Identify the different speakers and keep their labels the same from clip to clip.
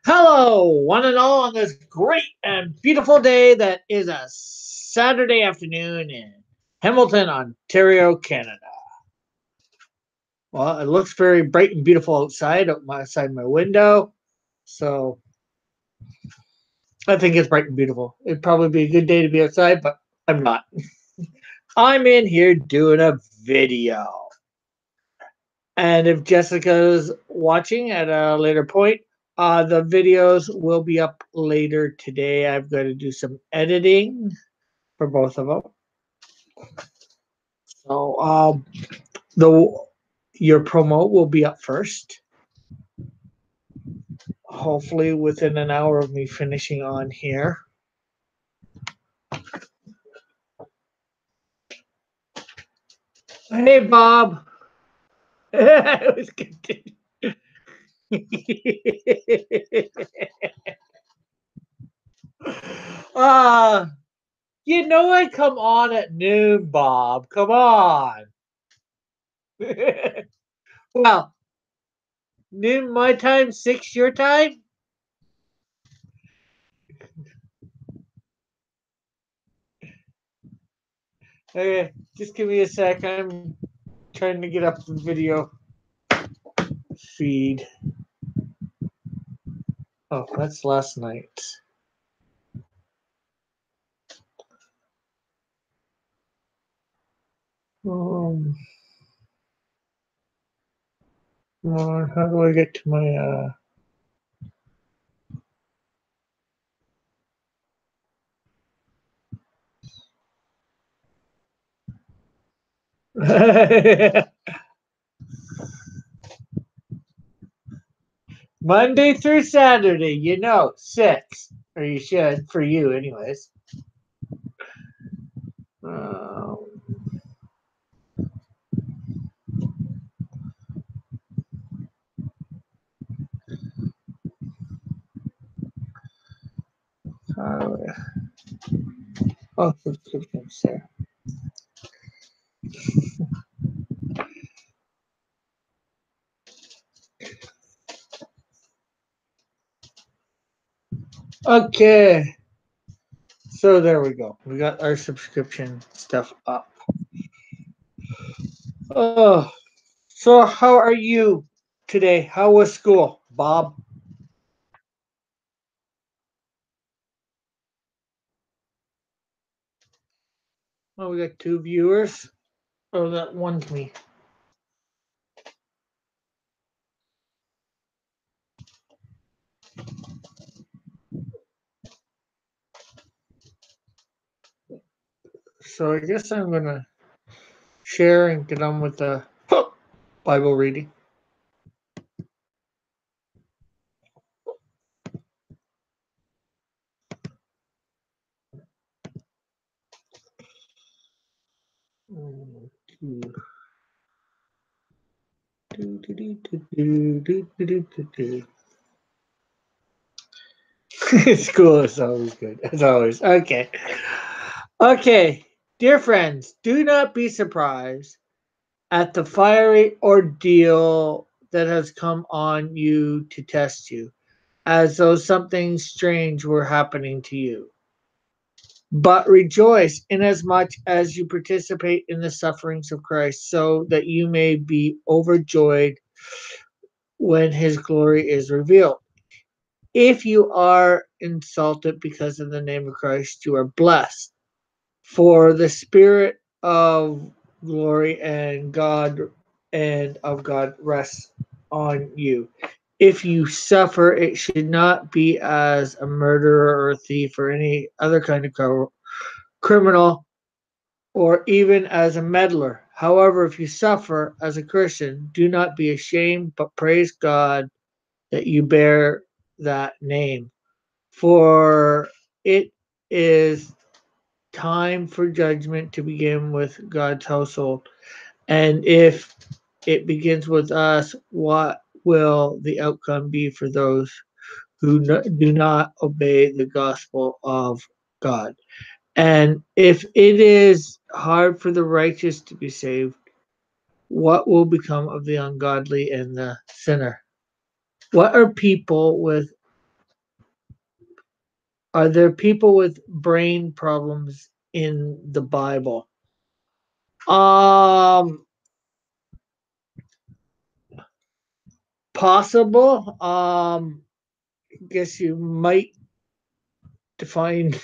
Speaker 1: Hello, one and all, on this great and beautiful day that is a Saturday afternoon in Hamilton, Ontario, Canada. Well, it looks very bright and beautiful outside my window. So I think it's bright and beautiful. It'd probably be a good day to be outside, but I'm not. I'm in here doing a video. And if Jessica's watching at a later point, the videos will be up later today. I've got to do some editing for both of them. So the your promo will be up first. Hopefully within an hour of me finishing on here. Hey Bob. It was good. uh you know I come on at noon, Bob. Come on. Well, noon my time, 6 your time. Okay, just give me a sec. I'm trying to get up the video feed. Oh, that's last night. Um, how do I get to my Monday through Saturday, 6. Or you should, for you anyways. Um, subscriptions there. Okay. So there we go. We got our subscription stuff up. Oh, so how are you today? How was school, Bob? Oh, we got 2 viewers. Oh, that one's me. So I guess I'm gonna share and get on with the Bible reading. School is always good, as always. Okay. Okay. Dear friends, do not be surprised at the fiery ordeal that has come on you to test you, as though something strange were happening to you. But rejoice inasmuch as you participate in the sufferings of Christ, so that you may be overjoyed when his glory is revealed. If you are insulted because of the name of Christ, you are blessed, for the Spirit of glory and of God rests on you. If you suffer, it should not be as a murderer or a thief or any other kind of criminal, or even as a meddler. However, if you suffer as a Christian, do not be ashamed, but praise God that you bear that name. For it is time for judgment to begin with God's household. And if it begins with us, what will the outcome be for those who do not obey the gospel of God? And if it is hard for the righteous to be saved, what will become of the ungodly and the sinner? What are people with Are there people with brain problems in the Bible? Um, Possible. Guess you might define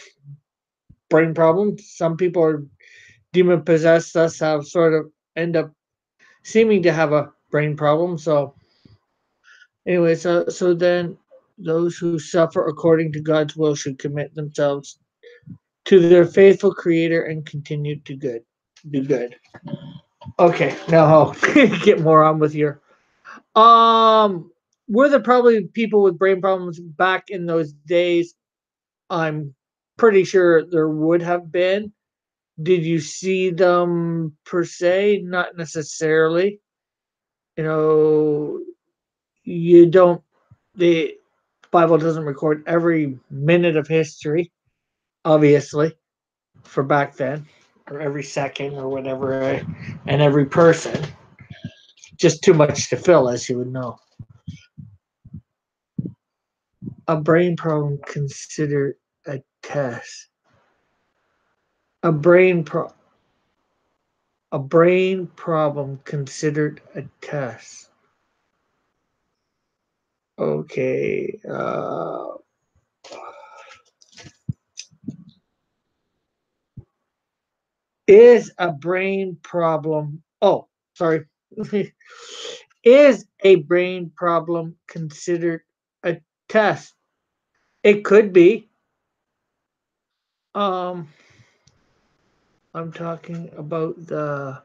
Speaker 1: brain problems. Some people are demon possessed, thus have sort of end up seeming to have a brain problem. So anyway, so then those who suffer according to God's will should commit themselves to their faithful Creator and continue to do good. Okay, now I'll get more on with your were there probably people with brain problems back in those days? I'm pretty sure there would have been. Did you see them per se? Not necessarily. You know, you don't. The Bible doesn't record every minute of history, obviously, for back then, or every second, or whatever, and every person. Just too much to fill, as you would know. A brain problem considered a test. A brain pro- a brain problem considered a test. Okay. Is a brain problem? Oh, sorry. Is a brain problem considered a test? It could be. Um, I'm talking about the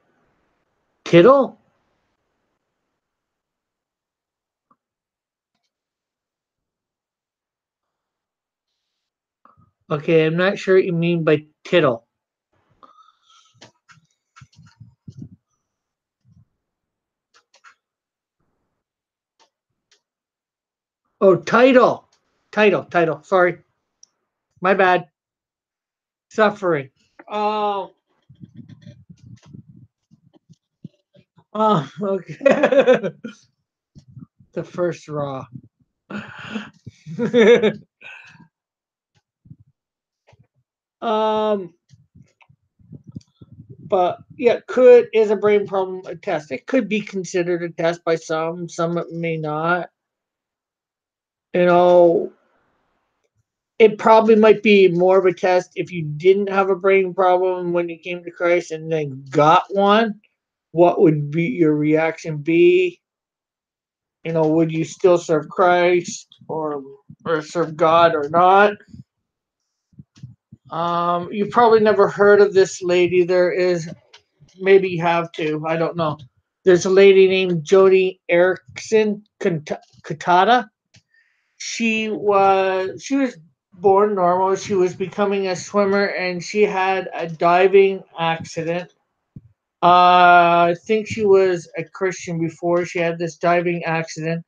Speaker 1: tittle. Okay, I'm not sure what you mean by tittle. Oh, title. Title. Sorry. My bad. Suffering. Oh, okay. The first raw. um, but yeah, could is a brain problem a test? It could be considered a test by some. Some it may not. You know, it probably might be more of a test if you didn't have a brain problem when you came to Christ and then got one. What would be your reaction be? You know, would you still serve Christ or serve God or not? You probably never heard of this lady. There is, maybe you have to. I don't know. There's a lady named Joni Erickson Katata. She was born normal. She was becoming a swimmer, and she had a diving accident. I think she was a Christian before she had this diving accident,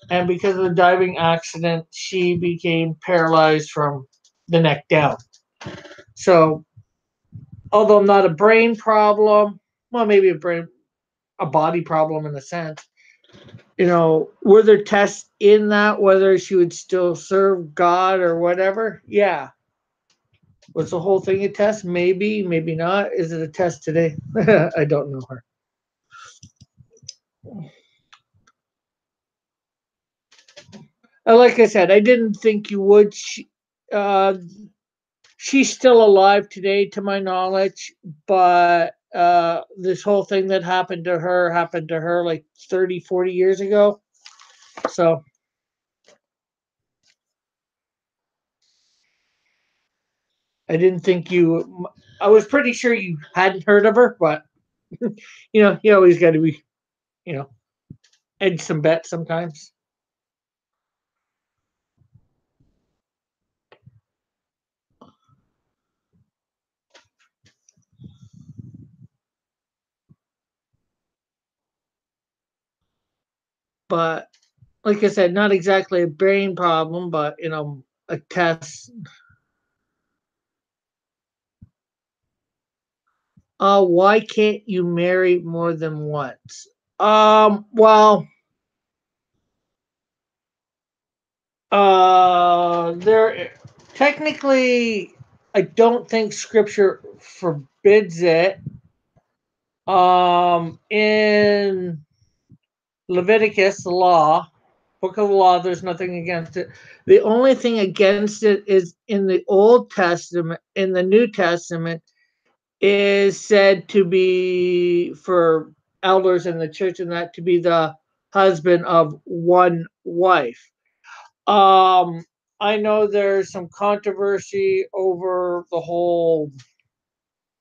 Speaker 1: and because of the diving accident, she became paralyzed from the neck down. So, although not a brain problem, well, maybe a body problem in a sense. You know, were there tests in that whether she would still serve God or whatever? Yeah. Was the whole thing a test? Maybe, maybe not. Is it a test today? I don't know her. Like I said, I didn't think you would. Uh, she's still alive today, to my knowledge, but this whole thing that happened to her like 30, 40 years ago. So I didn't think you. I was pretty sure you hadn't heard of her, but you always got to be, you know, edge some bets sometimes. But like I said, not exactly a brain problem, but a test. Why can't you marry more than once? Well, There technically, I don't think Scripture forbids it. In Leviticus, the law, book of the law, there's nothing against it. The only thing against it is in the Old Testament. In the New Testament, is said to be for elders in the church, and that to be the husband of one wife. I know there's some controversy over the whole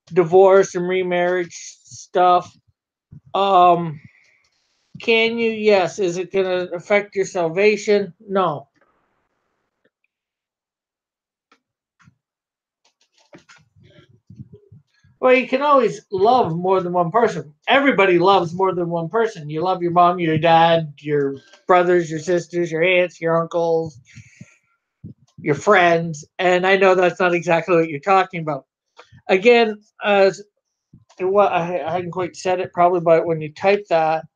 Speaker 1: divorce and remarriage stuff. Um, can you? Yes. Is it going to affect your salvation? No. Well, you can always love more than one person. Everybody loves more than one person. You love your mom, your dad, your brothers, your sisters, your aunts, your uncles, your friends. And I know that's not exactly what you're talking about. Again, as what I hadn't quite said it probably, but when you type that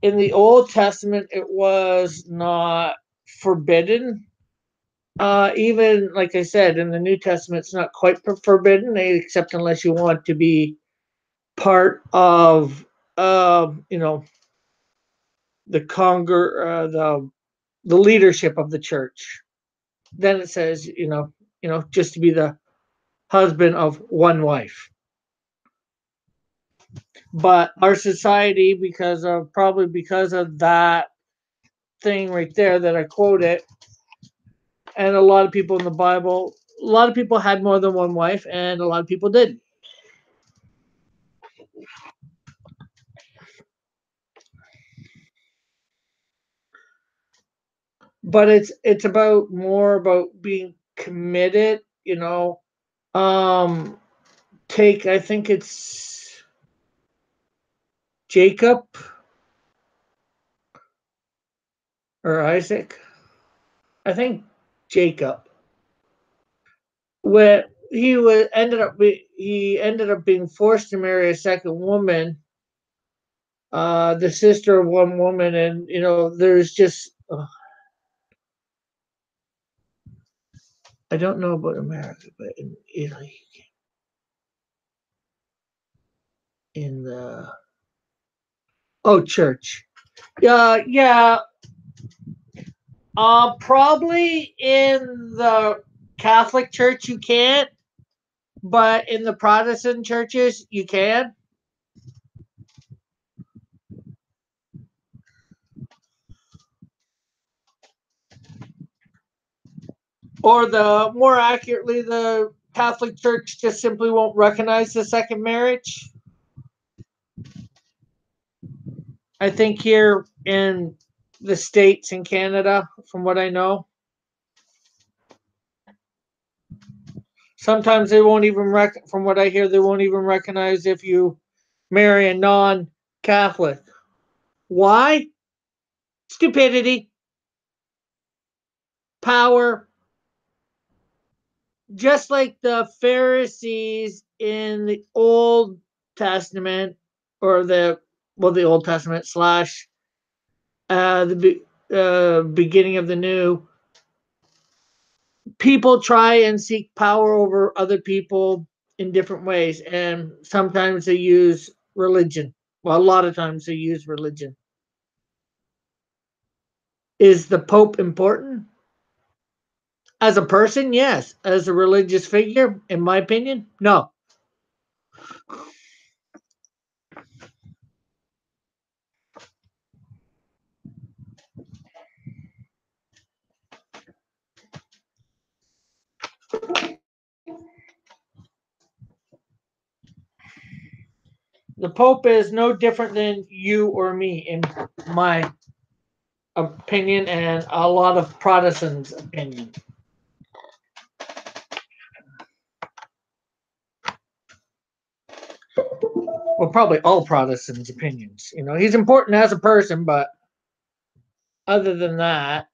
Speaker 1: in the Old Testament, it was not forbidden. Even like I said, in the New Testament, it's not quite forbidden, except unless you want to be part of, you know, the leadership of the church. Then it says, just to be the husband of one wife. But our society, because of that thing right there that I quoted, and a lot of people in the Bible, a lot of people had more than one wife, and a lot of people didn't. But it's about more about being committed, Um, take I think it's Jacob or Isaac. I think Jacob. Where he ended up being forced to marry a second woman, the sister of one woman, and there's just I don't know about America, but in Italy, in the church, yeah, probably in the Catholic Church you can't, but in the Protestant churches you can. Or the more accurately, the Catholic Church just simply won't recognize the second marriage. I think here in the States and Canada, from what I know, sometimes they won't even from what I hear, they won't even recognize if you marry a non-Catholic. Why? Stupidity, power, just like the Pharisees in the Old Testament, or the Old Testament slash the beginning of the new. People try and seek power over other people in different ways, and sometimes they use religion. Well, a lot of times they use religion. Is the Pope important? As a person, yes. As a religious figure, in my opinion, no. The Pope is no different than you or me, in my opinion, and a lot of Protestants' opinion. Well, probably all Protestants' opinions. He's important as a person, but other than that,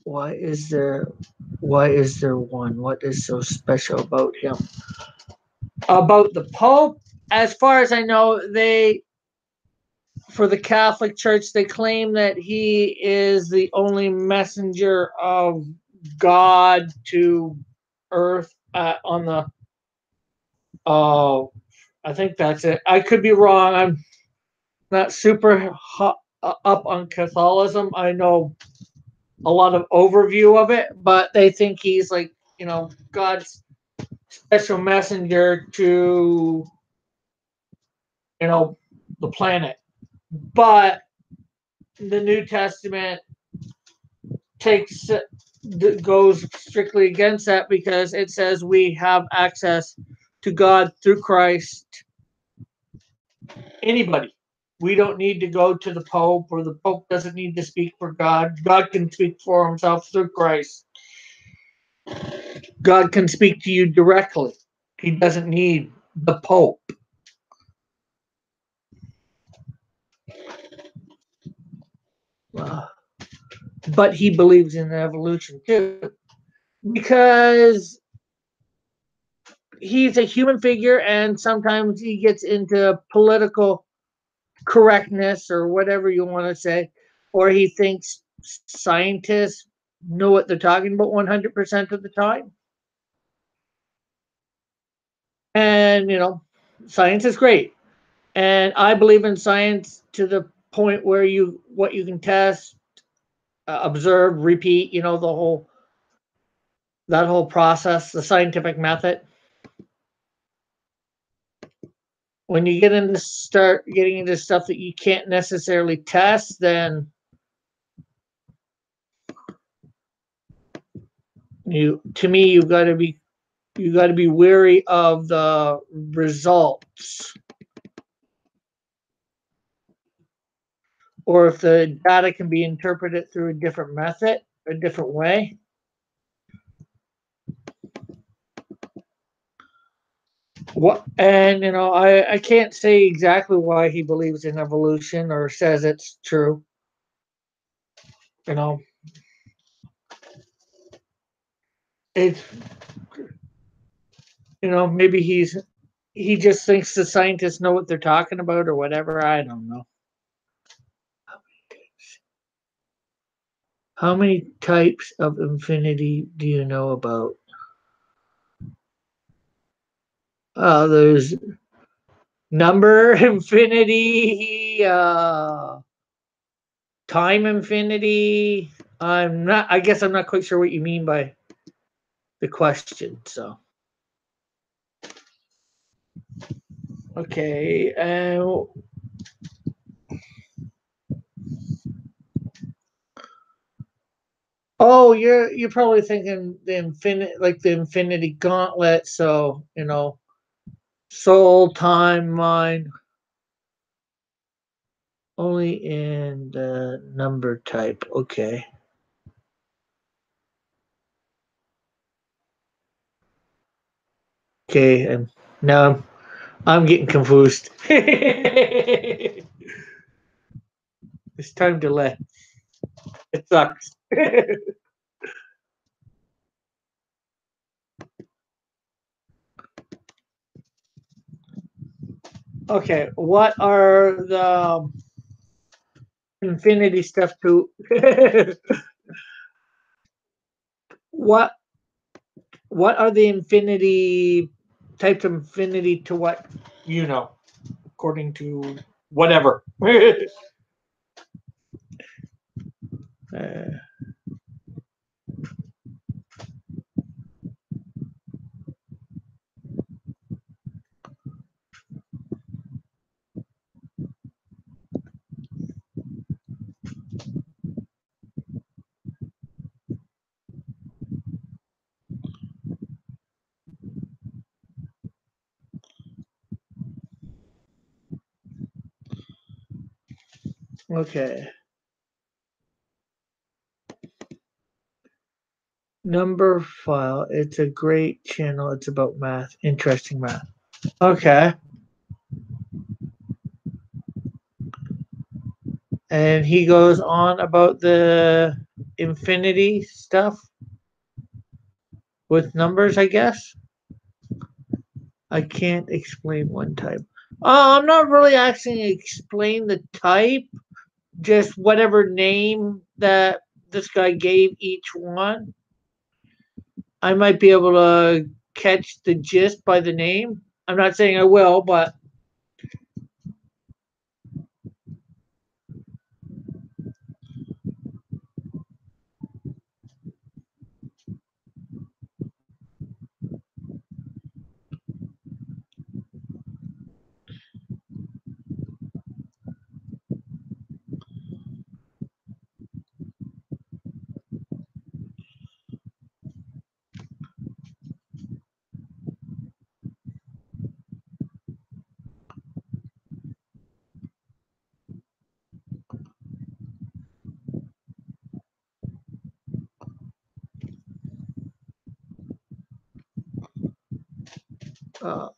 Speaker 1: why is there one? What is so special about him? About the Pope, as far as I know, for the Catholic Church, they claim that he is the only messenger of God to Earth on the. Oh, I think that's it. I could be wrong. I'm not super up on Catholicism. I know a lot of overview of it, but they think he's like, God's special messenger to, the planet. But the New Testament takes goes strictly against that because it says we have access to God through Christ. Anybody. We don't need to go to the Pope, or the Pope doesn't need to speak for God. God can speak for himself through Christ. God can speak to you directly. He doesn't need the Pope. But he believes in evolution too. Because he's a human figure and sometimes he gets into political correctness or whatever you want to say, or he thinks scientists know what they're talking about 100% of the time. And, science is great. And I believe in science to the point where what you can test, observe, repeat, that whole process, the scientific method. When you start getting into stuff that you can't necessarily test, then you've got to be wary of the results, or if the data can be interpreted through a different method, a different way. I can't say exactly why he believes in evolution or says it's true. You know, it's maybe he just thinks the scientists know what they're talking about or whatever. I don't know. How many types of infinity do you know about? There's number infinity, time infinity. I guess I'm not quite sure what you mean by the question. So, okay. Oh, you're probably thinking the infinity gauntlet. So, soul, time, mind, only in the number type. Okay. Okay, and now I'm getting confused. It's time to let. It sucks. Okay, what are the infinity stuff to what what are the infinity types of infinity to what according to whatever. uh, okay. Number file. It's a great channel. It's about math. Interesting math. Okay. And he goes on about the infinity stuff with numbers, I guess. I can't explain one type. I'm not really asking you to explain the type, just whatever name that this guy gave each one. I might be able to catch the gist by the name. I'm not saying I will, but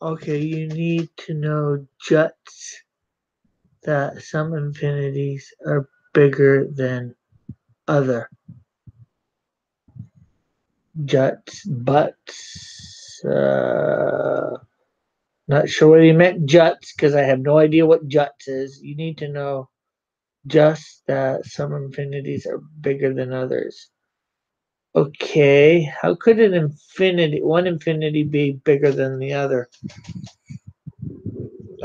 Speaker 1: okay, you need to know juts that some infinities are bigger than other juts, butts. Not sure whether you meant juts because I have no idea what juts is. You need to know just that some infinities are bigger than others. Okay, how could one infinity be bigger than the other?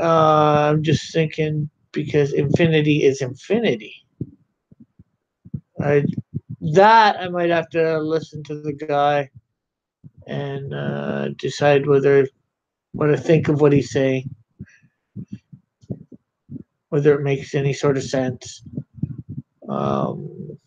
Speaker 1: I'm just thinking because infinity is infinity. I I might have to listen to the guy and decide what to think of what he's saying, whether it makes any sort of sense. Um,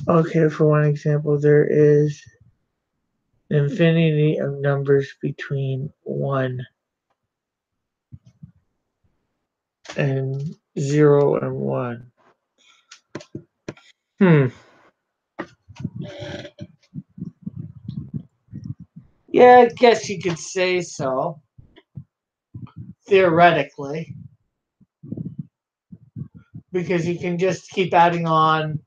Speaker 1: okay, for one example, there is an infinity of numbers between 1 and 0 and 1. Hmm. Yeah, I guess you could say so. Theoretically, because you can just keep adding on.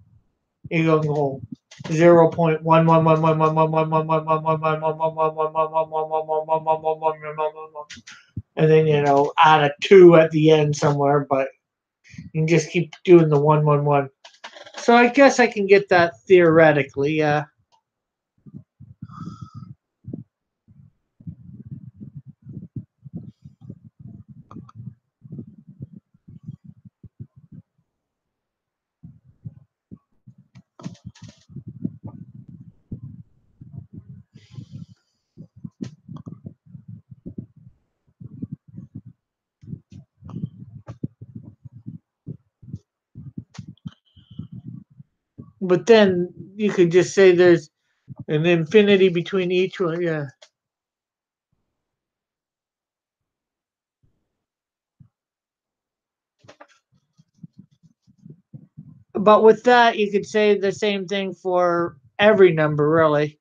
Speaker 1: You go 0.11111111111111111111111111111111111111111111111111111111111111111111111111111111111111111111111111111111111111111111111111111111111111111111111111111111111111111111111111111111111111111111111111111111111111111 and just keep doing the 111. So I guess I can get that theoretically, yeah. But then you could just say there's an infinity between each one, yeah. But with that, you could say the same thing for every number, really,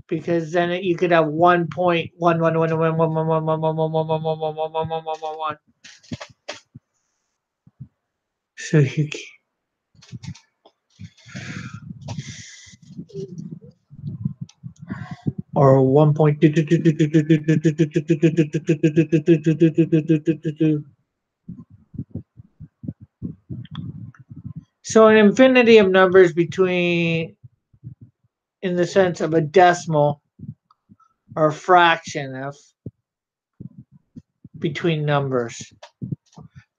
Speaker 1: because then you could have 1.1111111111111111111111111. So you or 1. So an infinity of numbers between, in the sense of a decimal or a fraction of between numbers.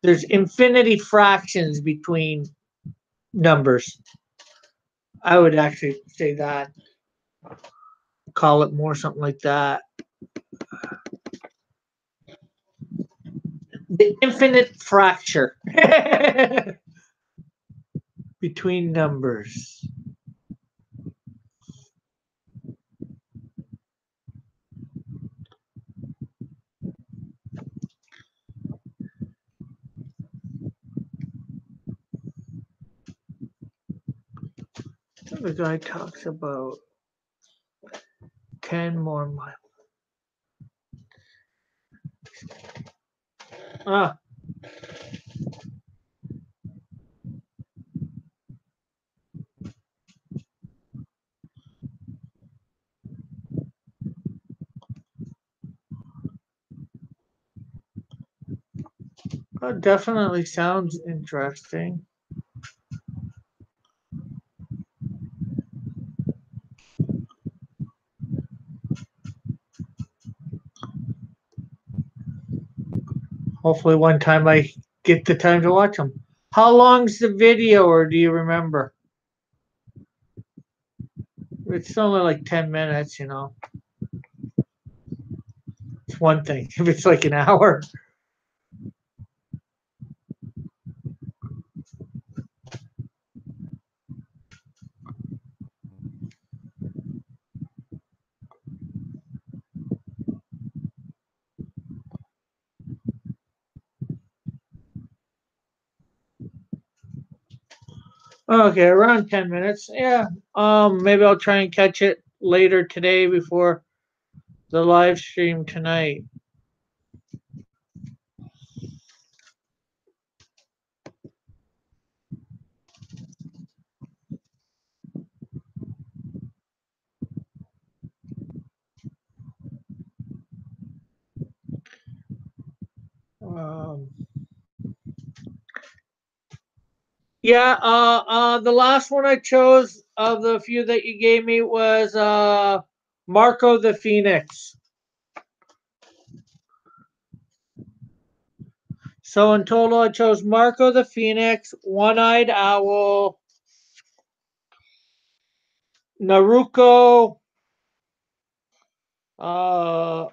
Speaker 1: There's infinity fractions between numbers. I would actually say that, call it more something like that. The infinite fracture between numbers. The guy talks about 10 more miles. Ah, that definitely sounds interesting. Hopefully, one time I get the time to watch them. How long's the video, or do you remember? It's only like 10 minutes, you know. It's one thing. If it's like an hour. Okay, around 10 minutes. Yeah. Maybe I'll try and catch it later today before the live stream tonight. Um, yeah, the last one I chose of the few that you gave me was Marco the Phoenix. So in total, I chose Marco the Phoenix, One Eyed Owl, Naruko, uh,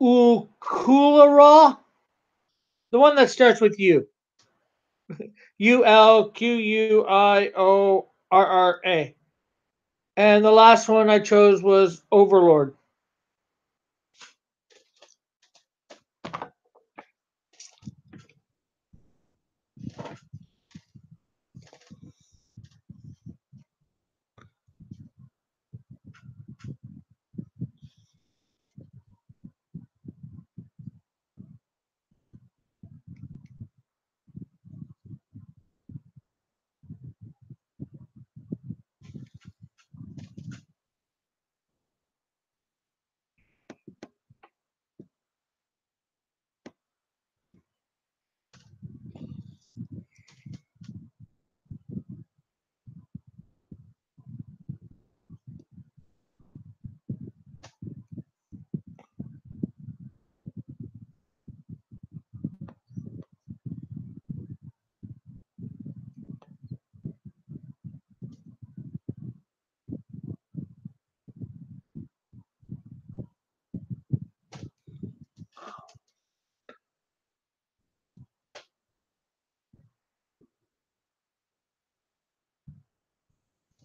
Speaker 1: Ukulara, the one that starts with U. Ulquiorra. And the last one I chose was Overlord.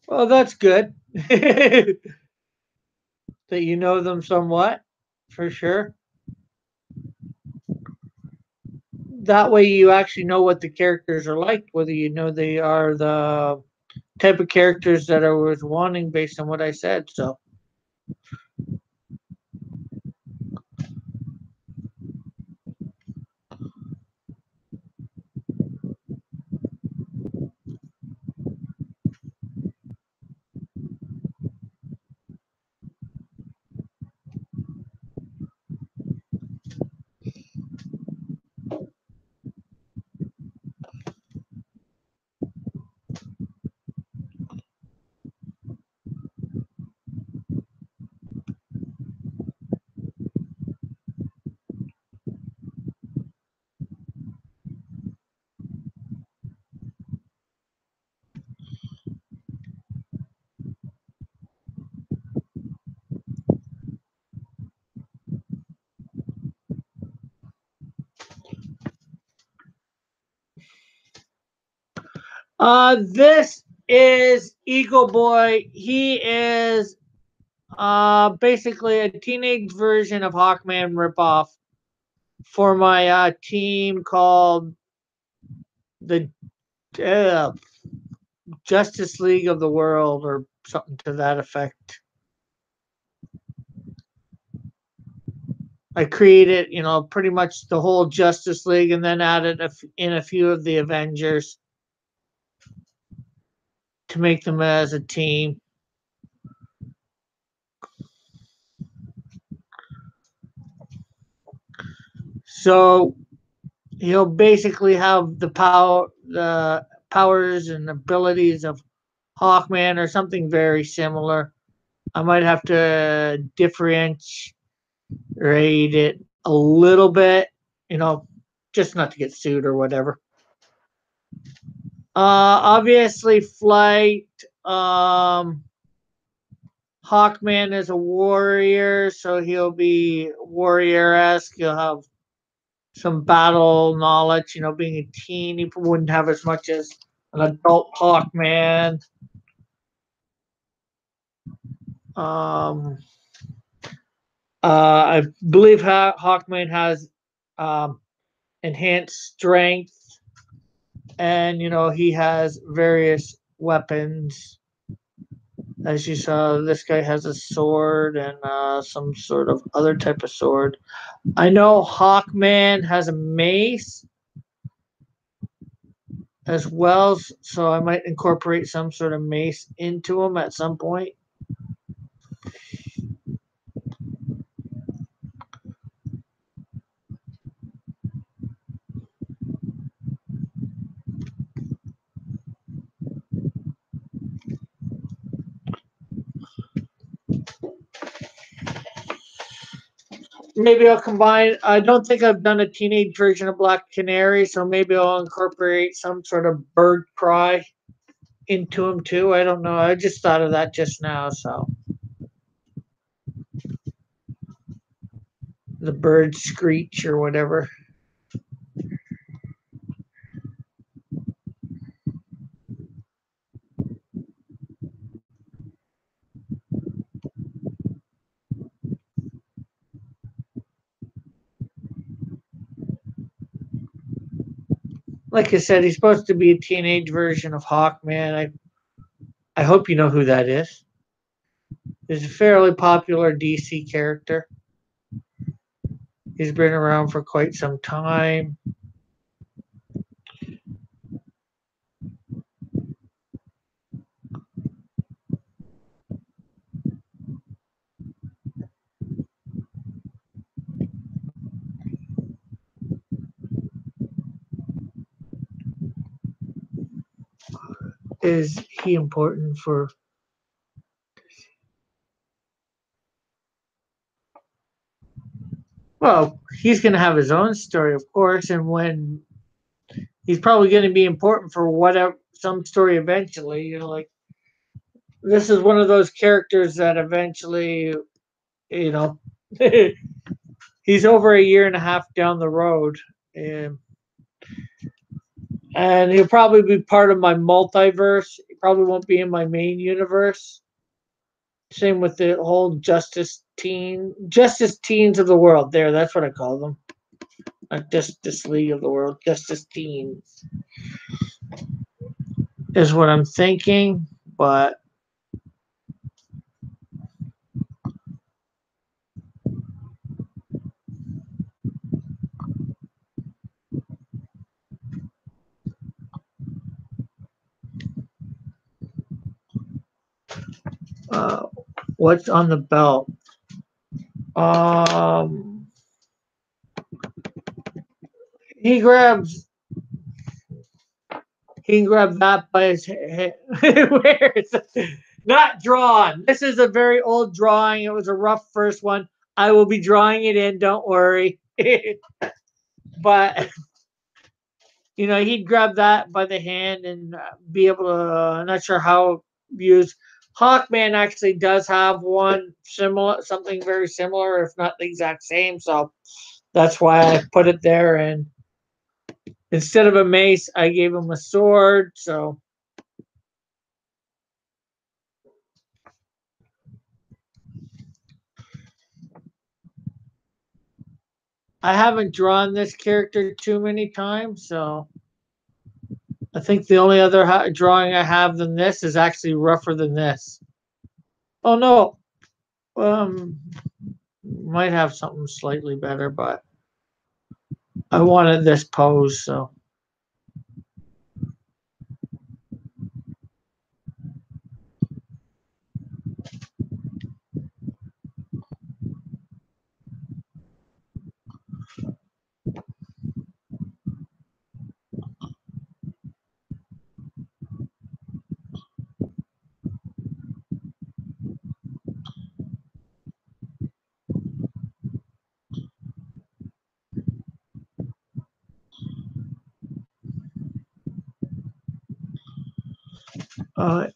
Speaker 1: Well, that's good. That you know them somewhat, for sure. That way you actually know what the characters are like, whether you know they are the type of characters that I was wanting based on what I said. So, this is Eagle Boy. He is basically a teenage version of Hawkman ripoff for my team called the uh, Justice League of the World or something to that effect. I created, pretty much the whole Justice League, and then added in a few of the Avengers to make them as a team. So he'll basically have the powers and abilities of Hawkman or something very similar. I might have to differentiate it a little bit, just not to get sued or whatever. Obviously, Flight. Hawkman is a warrior, so he'll be warrior esque. He'll have some battle knowledge. Being a teen, he wouldn't have as much as an adult Hawkman. Um, I believe Hawkman has um, enhanced strength, and he has various weapons. As you saw, this guy has a sword and some sort of other type of sword. I know Hawkman has a mace as well, so I might incorporate some sort of mace into him at some point. Maybe I'll combine. I don't think I've done a teenage version of Black Canary, so maybe I'll incorporate some sort of bird cry into him too. I don't know. I just thought of that just now. So the bird screech or whatever like I said, he's supposed to be a teenage version of Hawkman. I hope you know who that is. He's a fairly popular DC character. He's been around for quite some time. Is he important for? Well, he's going to have his own story, of course, and when he's probably going to be important for whatever some story eventually. Like this is one of those characters that eventually, you know, he's over a year and a half down the road, and and he'll probably be part of my multiverse. He probably won't be in my main universe. Same with the whole Justice Teens of the world. There, that's what I call them. Not Justice League of the world. Justice Teens is what I'm thinking. But uh, what's on the belt? Um, he grabs. He can grab that by his head. Where is it? Not drawn. This is a very old drawing. It was a rough first one. I will be drawing it in. Don't worry. But he'd grab that by the hand and be able to. Not sure how use. Hawkman actually does have one similar, something very similar, if not the exact same. So that's why I put it there. And instead of a mace, I gave him a sword. So I haven't drawn this character too many times. So I think the only other drawing I have than this is actually rougher than this. Oh no. Um, might have something slightly better, but I wanted this pose, so.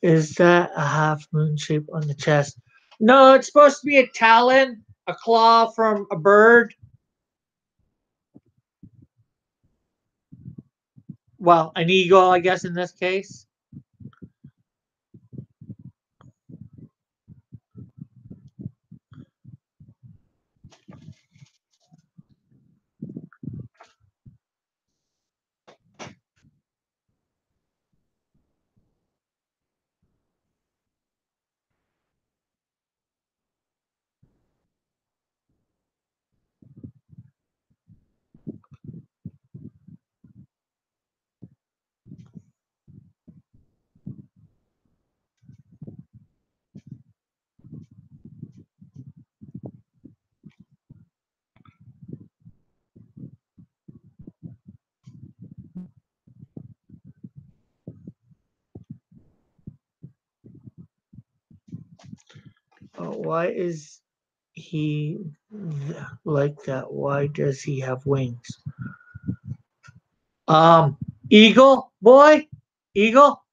Speaker 1: Is that a half moon shape on the chest? No, it's supposed to be a talon, a claw from a bird. Well, an eagle, I guess, in this case. Why is he like that? Why does he have wings? Um, Eagle boy, eagle.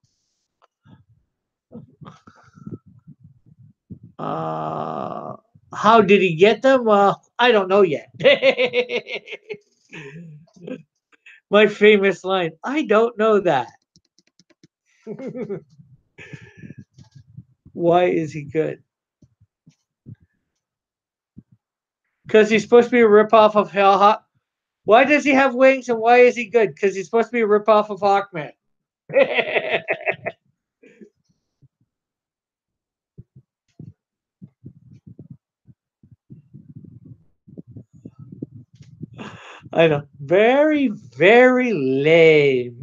Speaker 1: Uh, how did he get them? Well, I don't know yet. My famous line. I don't know that. Why is he good? Because he's supposed to be a ripoff of Hellhawk. Why does he have wings and why is he good? Because he's supposed to be a ripoff of Hawkman. I know. Very, very lame.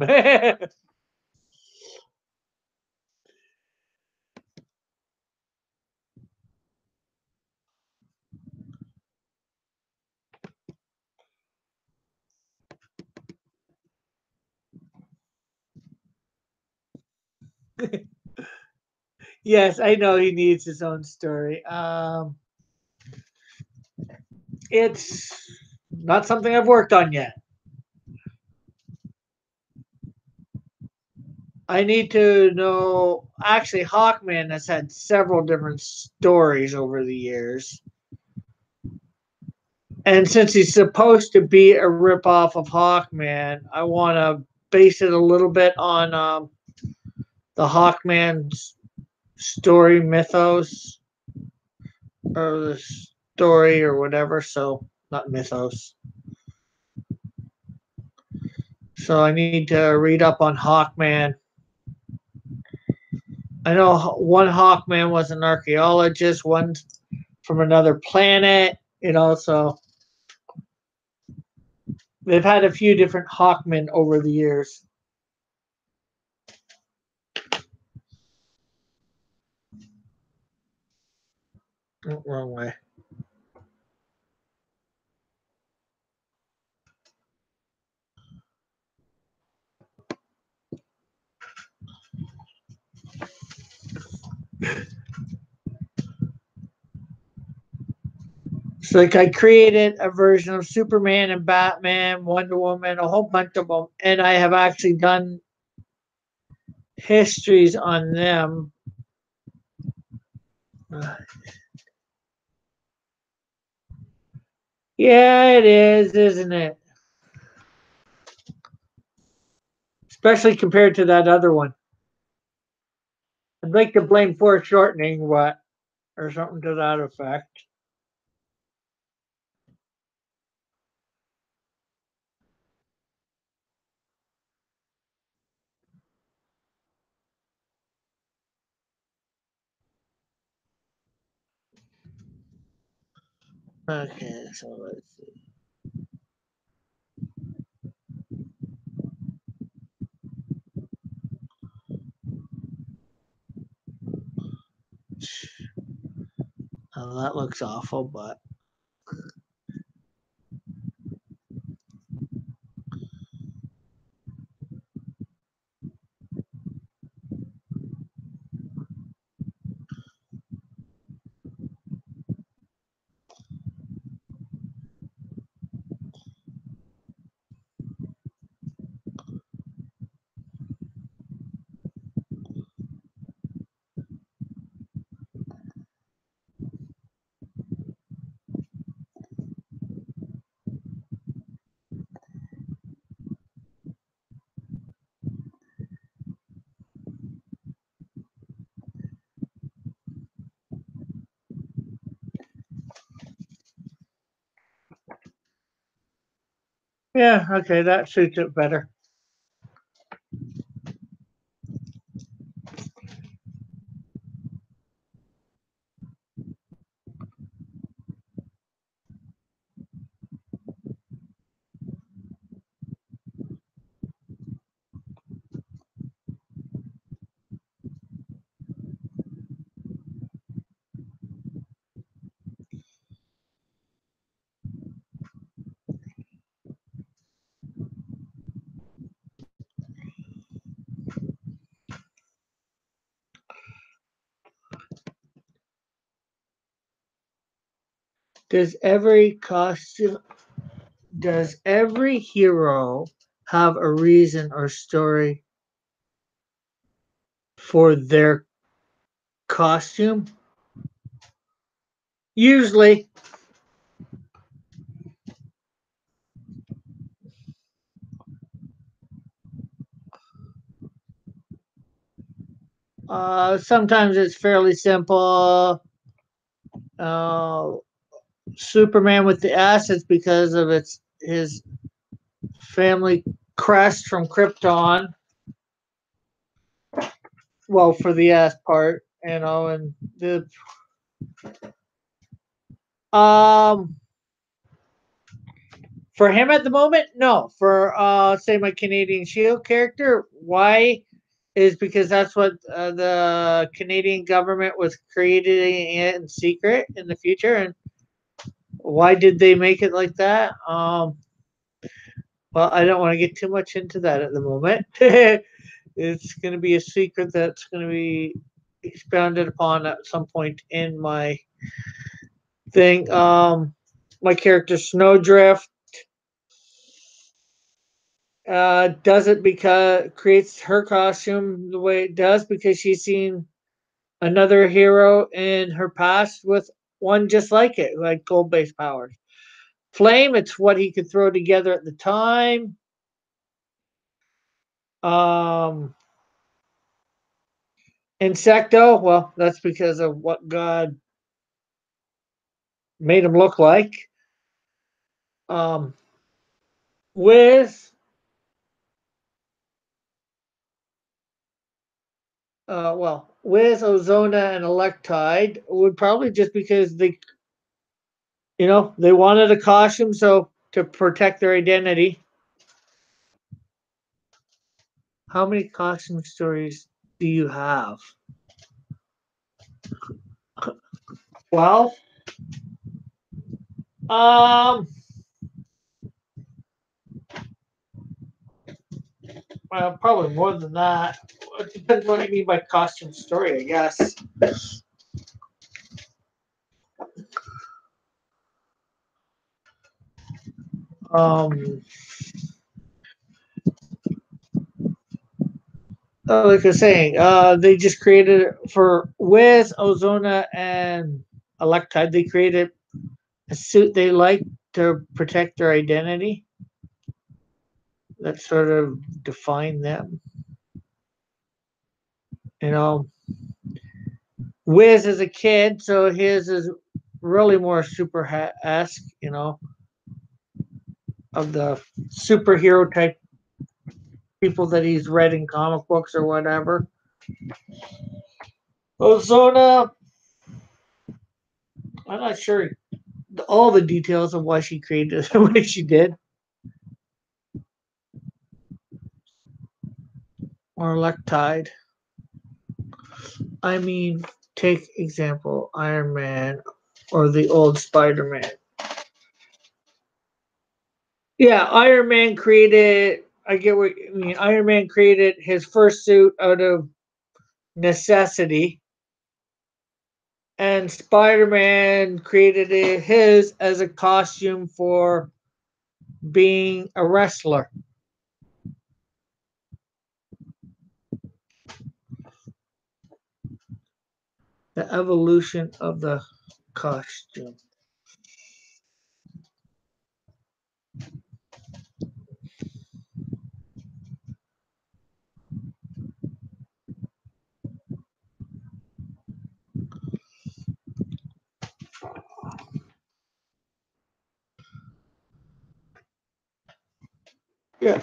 Speaker 1: Yes, I know he needs his own story. It's not something I've worked on yet. I need to know. Actually, Hawkman has had several different stories over the years. And since he's supposed to be a ripoff of Hawkman, I want to base it a little bit on the Hawkman story mythos or the story or whatever. So, not mythos. So, I need to read up on Hawkman. I know one Hawkman was an archaeologist, one from another planet, so they've had a few different Hawkmen over the years. Oh, wrong way. It's like I created a version of Superman and Batman, Wonder Woman, a whole bunch of them, and I have actually done histories on them. Yeah, it is, isn't it? Especially compared to that other one. I'd like to blame foreshortening, what, or something to that effect. Okay, so let's see. Oh, that looks awful, but yeah, okay, that suits it better. Does every costume does every hero have a reason or story for their costume? Usually, sometimes it's fairly simple. Uh, Superman with the assets because of his family crest from Krypton. Well, for the ass part, and the um for him at the moment, no. For say my Canadian Shield character, why is because that's what the Canadian government was creating it in secret in the future, and why did they make it like that? Well, I don't want to get too much into that at the moment. It's going to be a secret that's going to be expounded upon at some point in my thing. My character Snowdrift does it because creates her costume the way it does because she's seen another hero in her past with one just like it, like gold based powers. Flame, it's what he could throw together at the time. Um, Insecto, well, that's because of what God made him look like. Um, with with Ozona and Electide would probably just because they wanted a costume so to protect their identity. How many costume stories do you have? Well, um, well, probably more than that. It depends what I mean by costume story, I guess. Um, like I was saying, they just created for with Ozona and Electide. They created a suit they like to protect their identity. That sort of define them. You know, Wiz is a kid, so his is really more super esque. Of the superhero type people that he's read in comic books or whatever. Ozona, I'm not sure all the details of why she created it the way she did. Or Electide. I mean, take example Iron Man or the old Spider Man. Yeah, Iron Man created. I get what you mean. Iron Man created his first suit out of necessity, and Spider Man created his as a costume for being a wrestler. The evolution of the costume. Yeah.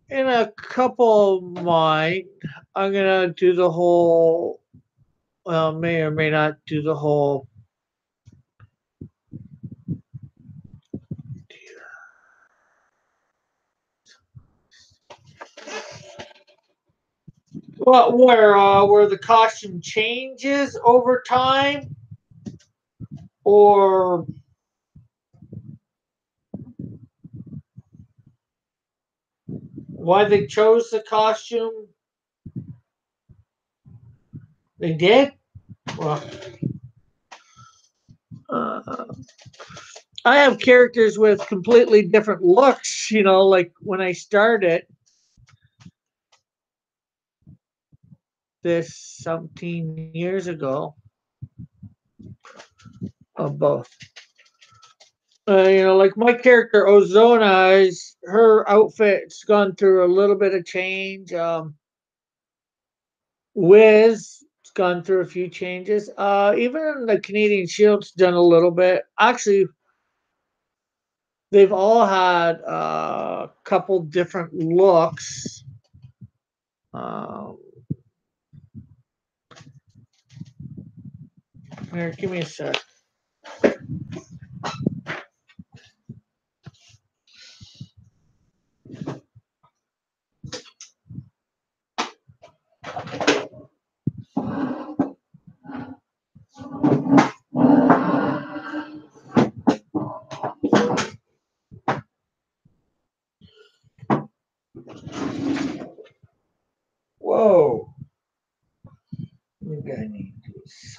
Speaker 1: In a couple of mine, I'm gonna do the whole. Well, may or may not do the whole. Well, where the costume changes over time, or why they chose the costume they did. Well, uh, I have characters with completely different looks. Like when I started this 17 years ago, of both. Like my character Ozona is her outfit's gone through a little bit of change. Wiz has gone through a few changes. Even the Canadian Shield's done a little bit. Actually, they've all had a couple different looks. Um, Here, give me a sec. Whoa. Maybe I need this.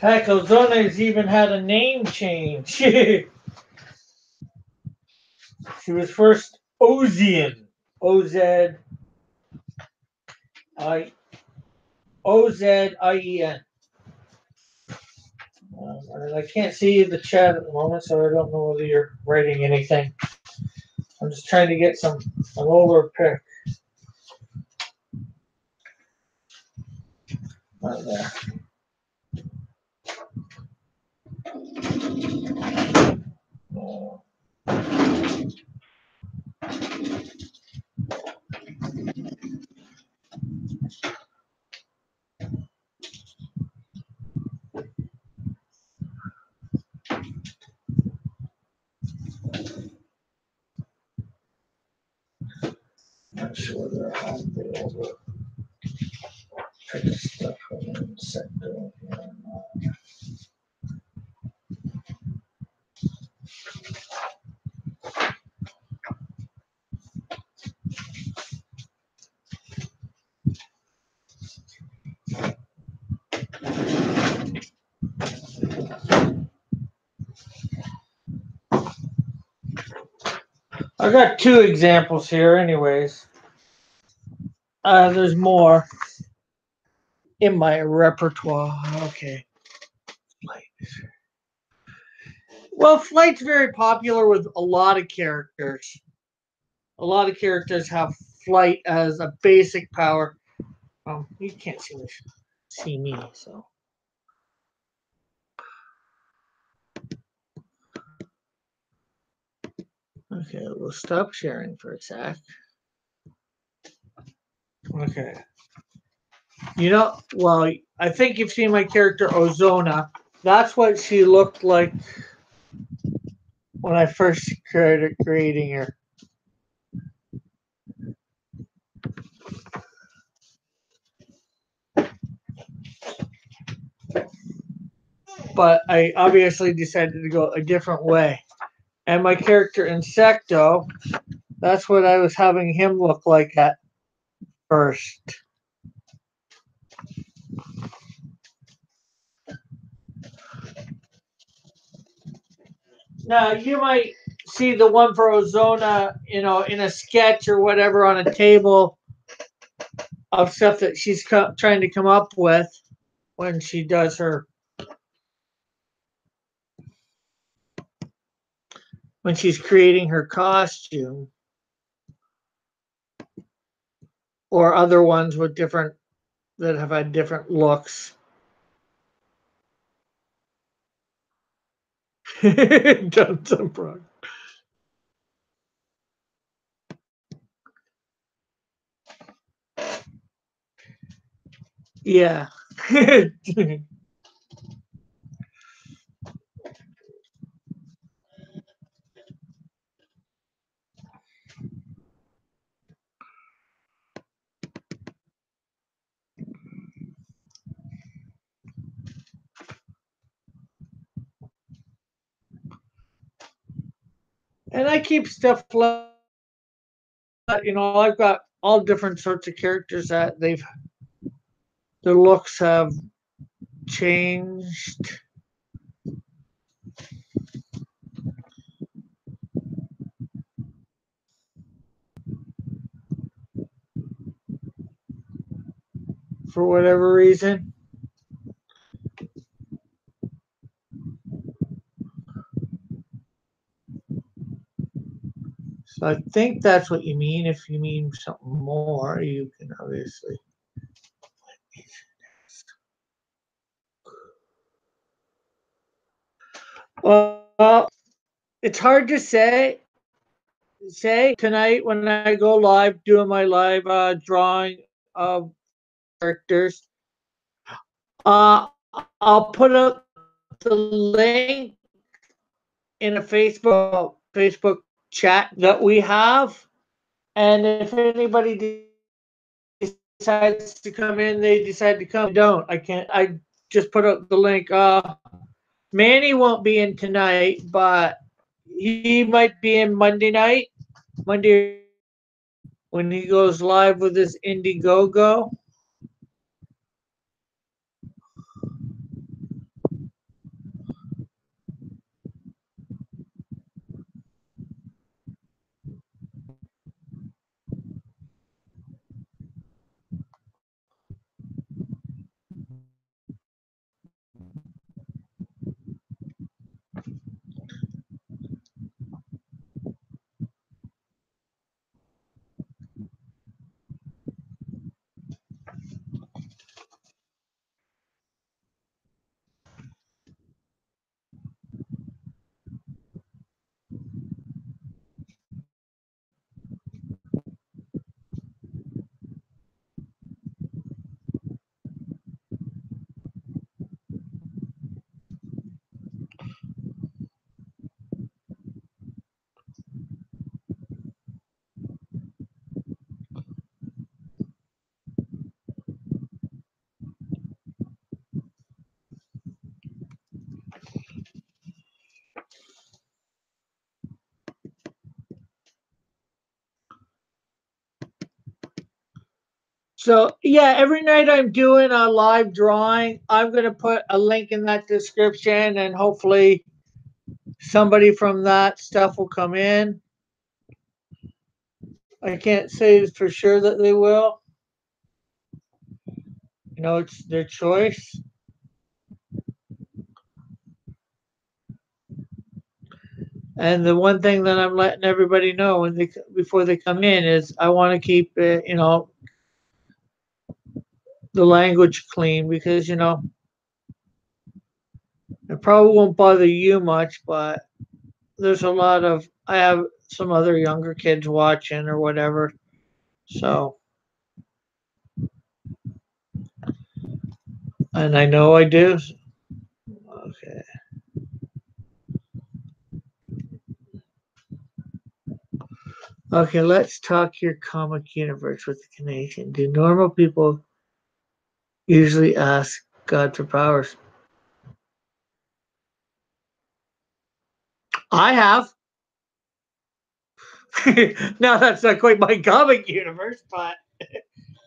Speaker 1: Heck, Ozona's even had a name change. She was first Ozian. O-Z. I Ozien. And I can't see the chat at the moment, so I don't know whether you're writing anything. I'm just trying to get an older pic. Not there. Not sure whether I have the older pic stuff in a sector. I got two examples here, anyways. There's more in my repertoire. Okay. Flight. Well, Flight's very popular with a lot of characters. A lot of characters have Flight as a basic power. You can't see me, so okay, we'll stop sharing for a sec. Okay. Well, I think you've seen my character Ozona. That's what she looked like when I first started creating her. But I obviously decided to go a different way. And my character Insecto, that's what I was having him look like at first. Now you might see the one for Ozona, in a sketch or whatever on a table of stuff that she's trying to come up with when she does her when she's creating her costume, or other ones with different that have had different looks. Johnson Brook. Yeah. And I keep stuff like that. I've got all different sorts of characters that their looks have changed. For whatever reason. So I think that's what you mean. If you mean something more, you can obviously. Well, it's hard to say tonight when I go live doing my live drawing of characters. I'll put up the link in a Facebook chat that we have, and if anybody decides to come in, they decide to come. Don't. I can't. I just put up the link. Manny won't be in tonight, but he might be in Monday night. Monday when he goes live with his Indiegogo. So yeah, every night I'm doing a live drawing. I'm gonna put a link in that description, and hopefully somebody from that stuff will come in. I can't say for sure that they will. It's their choice. And the one thing that I'm letting everybody know before they come in is I want to keep it, the language clean because it probably won't bother you much, but there's a lot of I have some other younger kids watching or whatever. So, and I know I do. Okay. Okay, let's talk your comic universe with the Canadian. Do normal people usually ask God for powers? I have. Now that's not quite my comic universe, but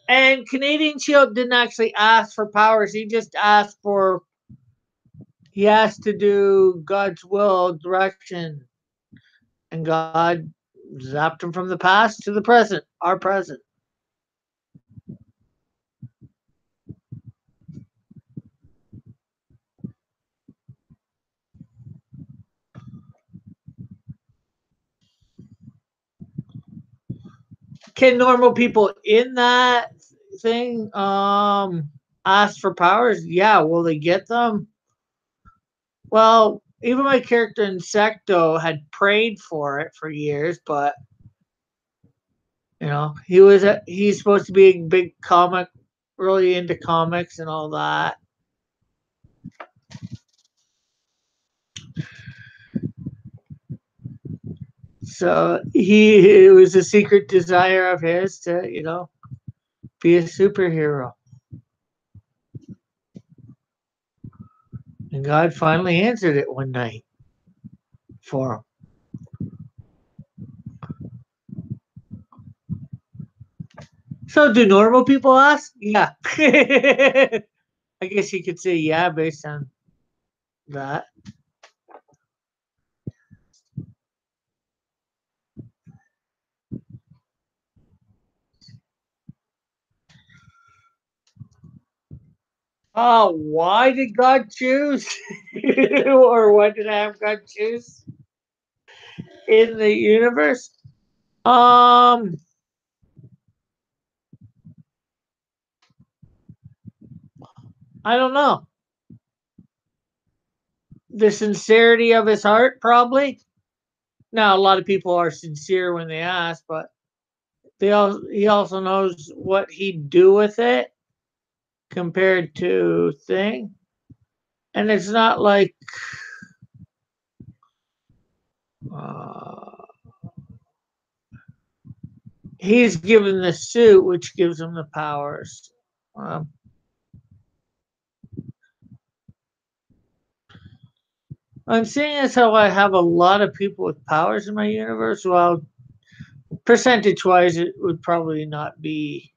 Speaker 1: and Canadian Shield didn't actually ask for powers. He asked to do God's will, direction, and God zapped him from the past to the present, our present. Can normal people in that thing ask for powers? Yeah, will they get them? Well, even my character Insecto had prayed for it for years, but he's supposed to be a big comic, really into comics and all that. So it was a secret desire of his to, be a superhero. And God finally answered it one night for him. So do normal people ask? Yeah. I guess you could say yeah based on that. Oh, why did God choose? Or why did I have God choose in the universe? Um, I don't know. The sincerity of his heart, probably. Now, a lot of people are sincere when they ask, but he also knows what he'd do with it compared to thing. And it's not like uh, he's given the suit, which gives him the powers. Um, I'm seeing as how I have a lot of people with powers in my universe. Well, percentage wise, it would probably not be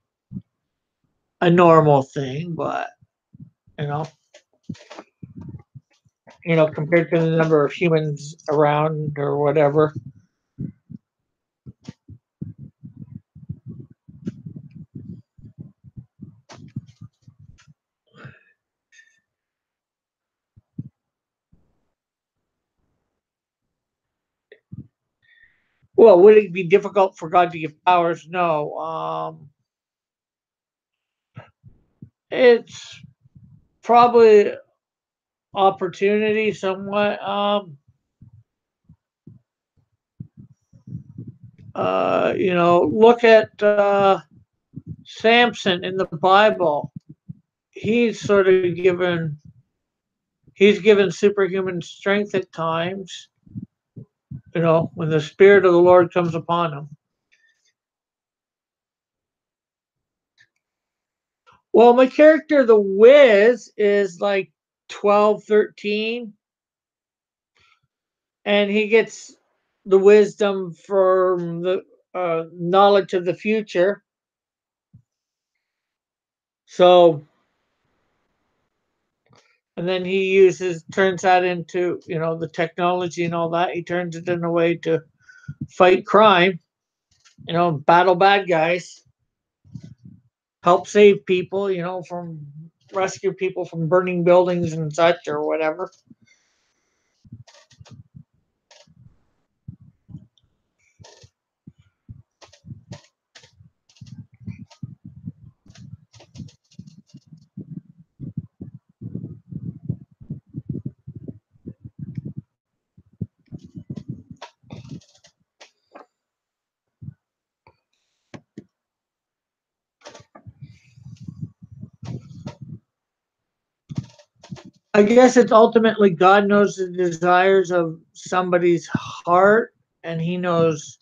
Speaker 1: a normal thing, but you know, compared to the number of humans around or whatever. Well, would it be difficult for God to give powers? No. It's probably opportunity somewhat. Look at Samson in the Bible. He's sort of he's given superhuman strength at times. When the Spirit of the Lord comes upon him. Well, my character, the Wiz, is like 12, 13, and he gets the wisdom from the knowledge of the future. So, and then he turns that into, the technology and all that. He turns it in a way to fight crime, battle bad guys, help save people, from rescue people from burning buildings and such or whatever. I guess it's ultimately God knows the desires of somebody's heart, and He knows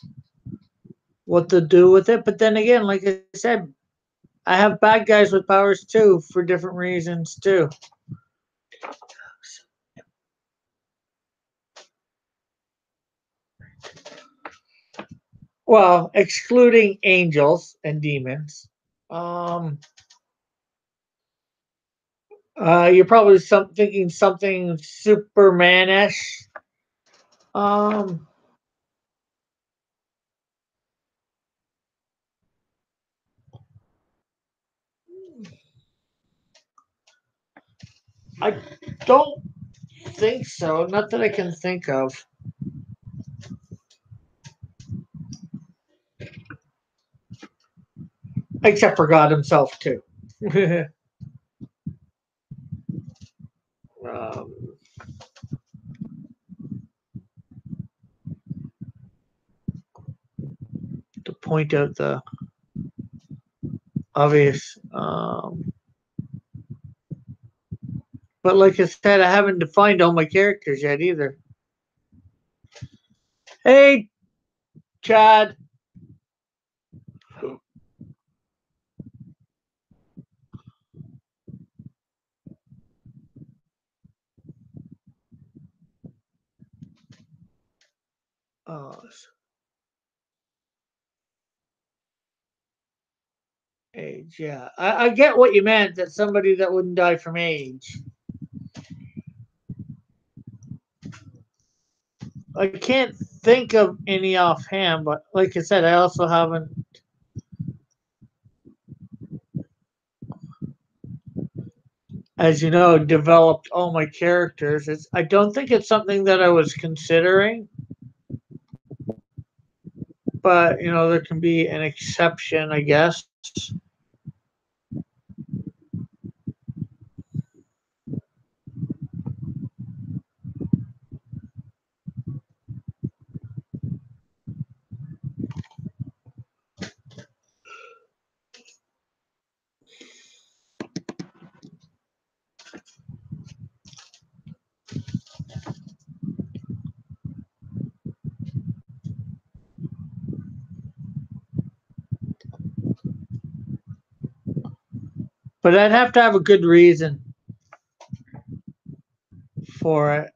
Speaker 1: what to do with it. But then again, like I said, I have bad guys with powers too for different reasons too. Well, excluding angels and demons. Um, you're probably thinking something Superman-ish. Um, I don't think so. Not that I can think of, except for God Himself too. um, to point out the obvious. But like I said, I haven't defined all my characters yet either. Hey, Chad. Uh, age, yeah. I get what you meant, that somebody that wouldn't die from age. I can't think of any offhand, but like I said, I also haven't, as you know, developed all my characters. I don't think it's something that I was considering, but there can be an exception, I guess. But I'd have to have a good reason for it.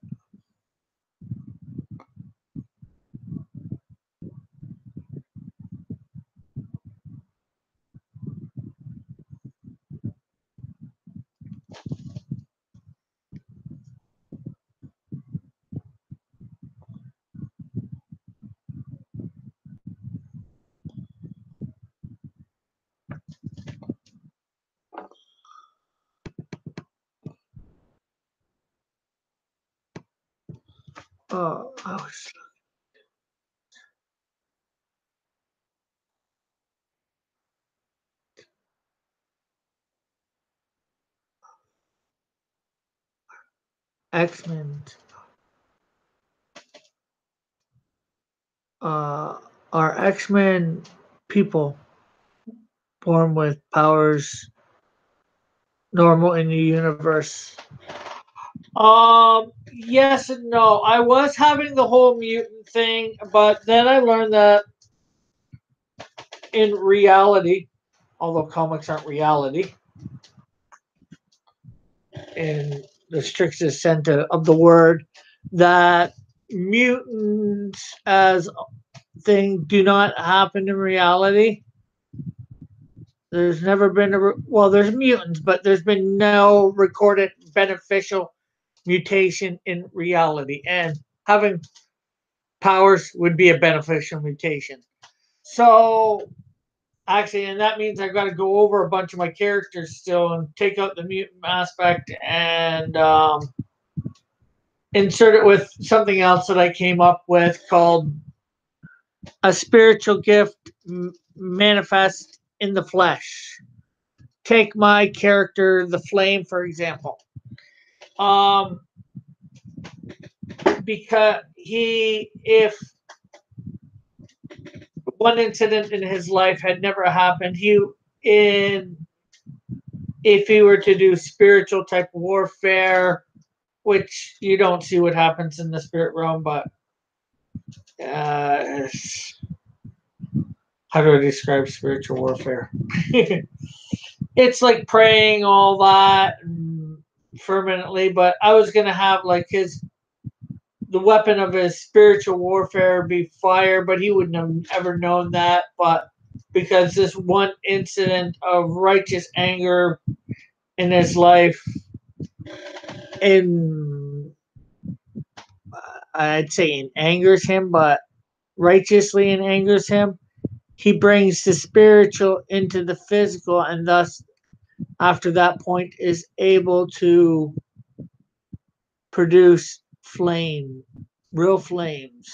Speaker 1: Oh, X-Men uh, are X-Men people born with powers normal in the universe. Yes and no. I was having the whole mutant thing, but then I learned that in reality, although comics aren't reality in the strictest sense of the word, that mutants as thing do not happen in reality. There's never been well, there's mutants, but there's been no recorded beneficial mutation in reality, and having powers would be a beneficial mutation. So actually, and that means I've got to go over a bunch of my characters still and take out the mutant aspect and insert it with something else that I came up with called a spiritual gift manifest in the flesh. Take my character, the Flame, for example. Um, because if one incident in his life had never happened, in if he were to do spiritual type warfare which you don't see what happens in the spirit realm, but how do I describe spiritual warfare? It's like praying all that permanently, but I was gonna have like the weapon of his spiritual warfare be fire, but he wouldn't have ever known that. But because this one incident of righteous anger in his life, and I'd say it angers him, but righteously and angers him, he brings the spiritual into the physical, and thus, after that point, is able to produce flame, real flames.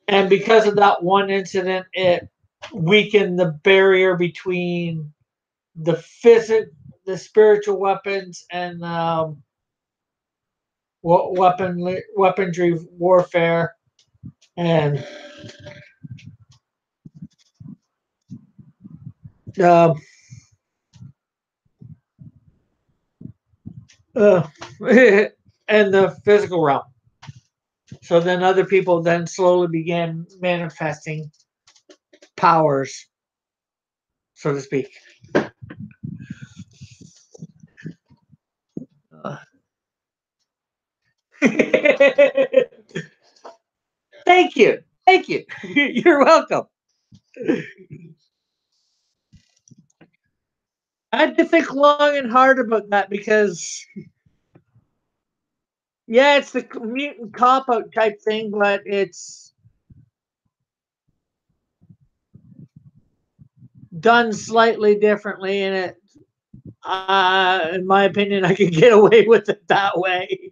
Speaker 1: And because of that one incident, it weakened the barrier between the the spiritual weapons, and weaponry warfare, and uh, uh, and the physical realm. So then other people then slowly began manifesting powers, so to speak. Uh, Thank you. Thank you. You're welcome. I had to think long and hard about that because, yeah, it's the mutant cop out type thing, but it's done slightly differently. And in my opinion, I could get away with it that way.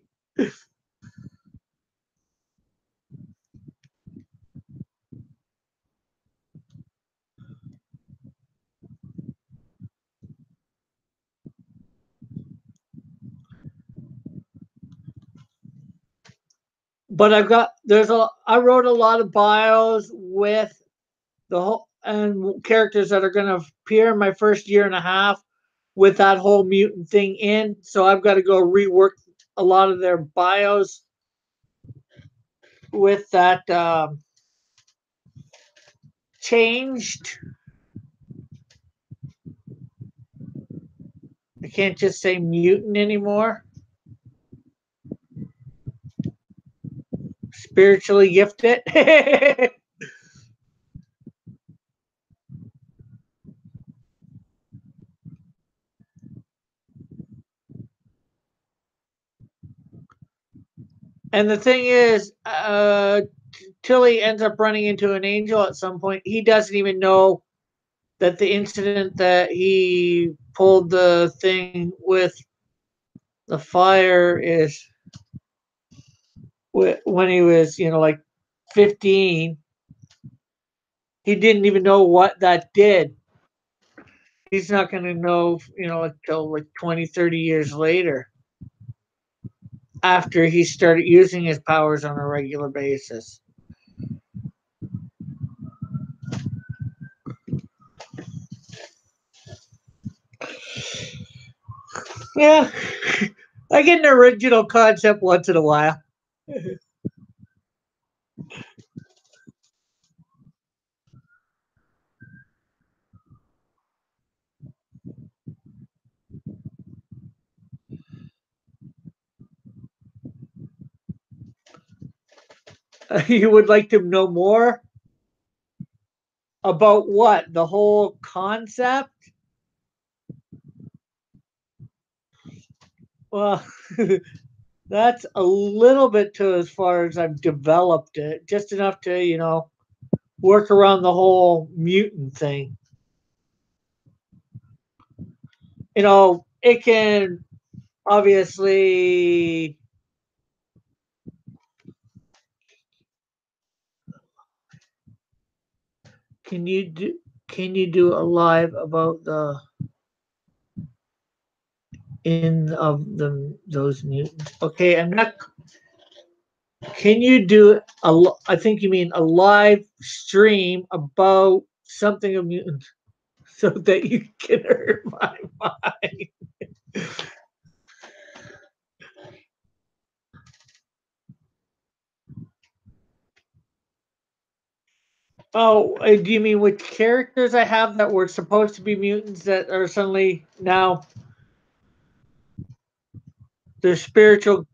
Speaker 1: But I wrote a lot of bios with the whole and characters that are going to appear in my first year and a half with that whole mutant thing in. So I've got to go rework a lot of their bios with that changed. I can't just say mutant anymore. Spiritually gifted. And the thing is, Tilly ends up running into an angel at some point. He doesn't even know that the incident that he pulled the thing with the fire is when he was, like 15. He didn't even know what that did. He's not going to know, until like 20, 30 years later, after he started using his powers on a regular basis. Yeah, I get an original concept once in a while. You would like to know more about what? The whole concept? Well, that's a little bit to as far as I've developed it, just enough to, work around the whole mutant thing. It can obviously. Can you do can you do a live about the in of the those mutants? Okay, I'm not. Can you do I think you mean a live stream about something of mutants so that you can hurt my mind. Oh, do you mean which characters I have that were supposed to be mutants that are suddenly now their spiritual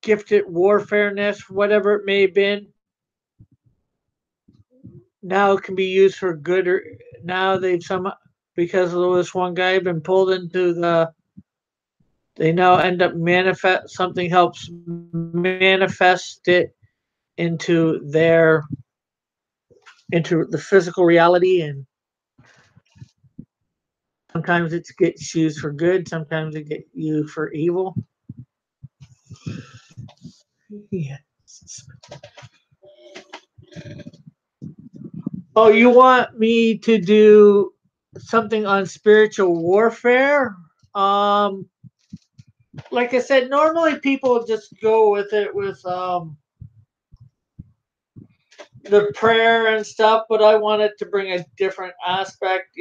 Speaker 1: gifted warfareness, whatever it may have been, now can be used for good, or now they've some because of this one guy been pulled into they now end up manifest something helps manifest it into their into the physical reality, and sometimes it gets used for good, sometimes it gets used for evil. Yeah. Oh, you want me to do something on spiritual warfare? Um, like I said, normally people just go with it with the prayer and stuff, but I wanted to bring a different aspect,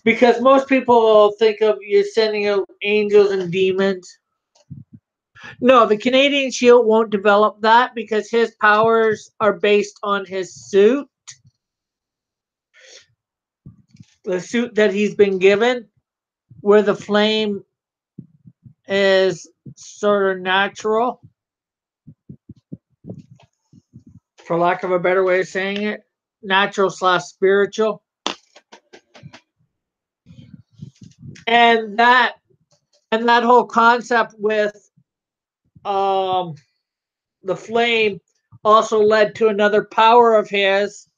Speaker 1: because most people think of you sending out angels and demons. No, the Canadian Shield won't develop that because his powers are based on his suit, the suit that he's been given, where the flame is sort of natural, for lack of a better way of saying it, natural slash spiritual, and that whole concept with um, the flame also led to another power of his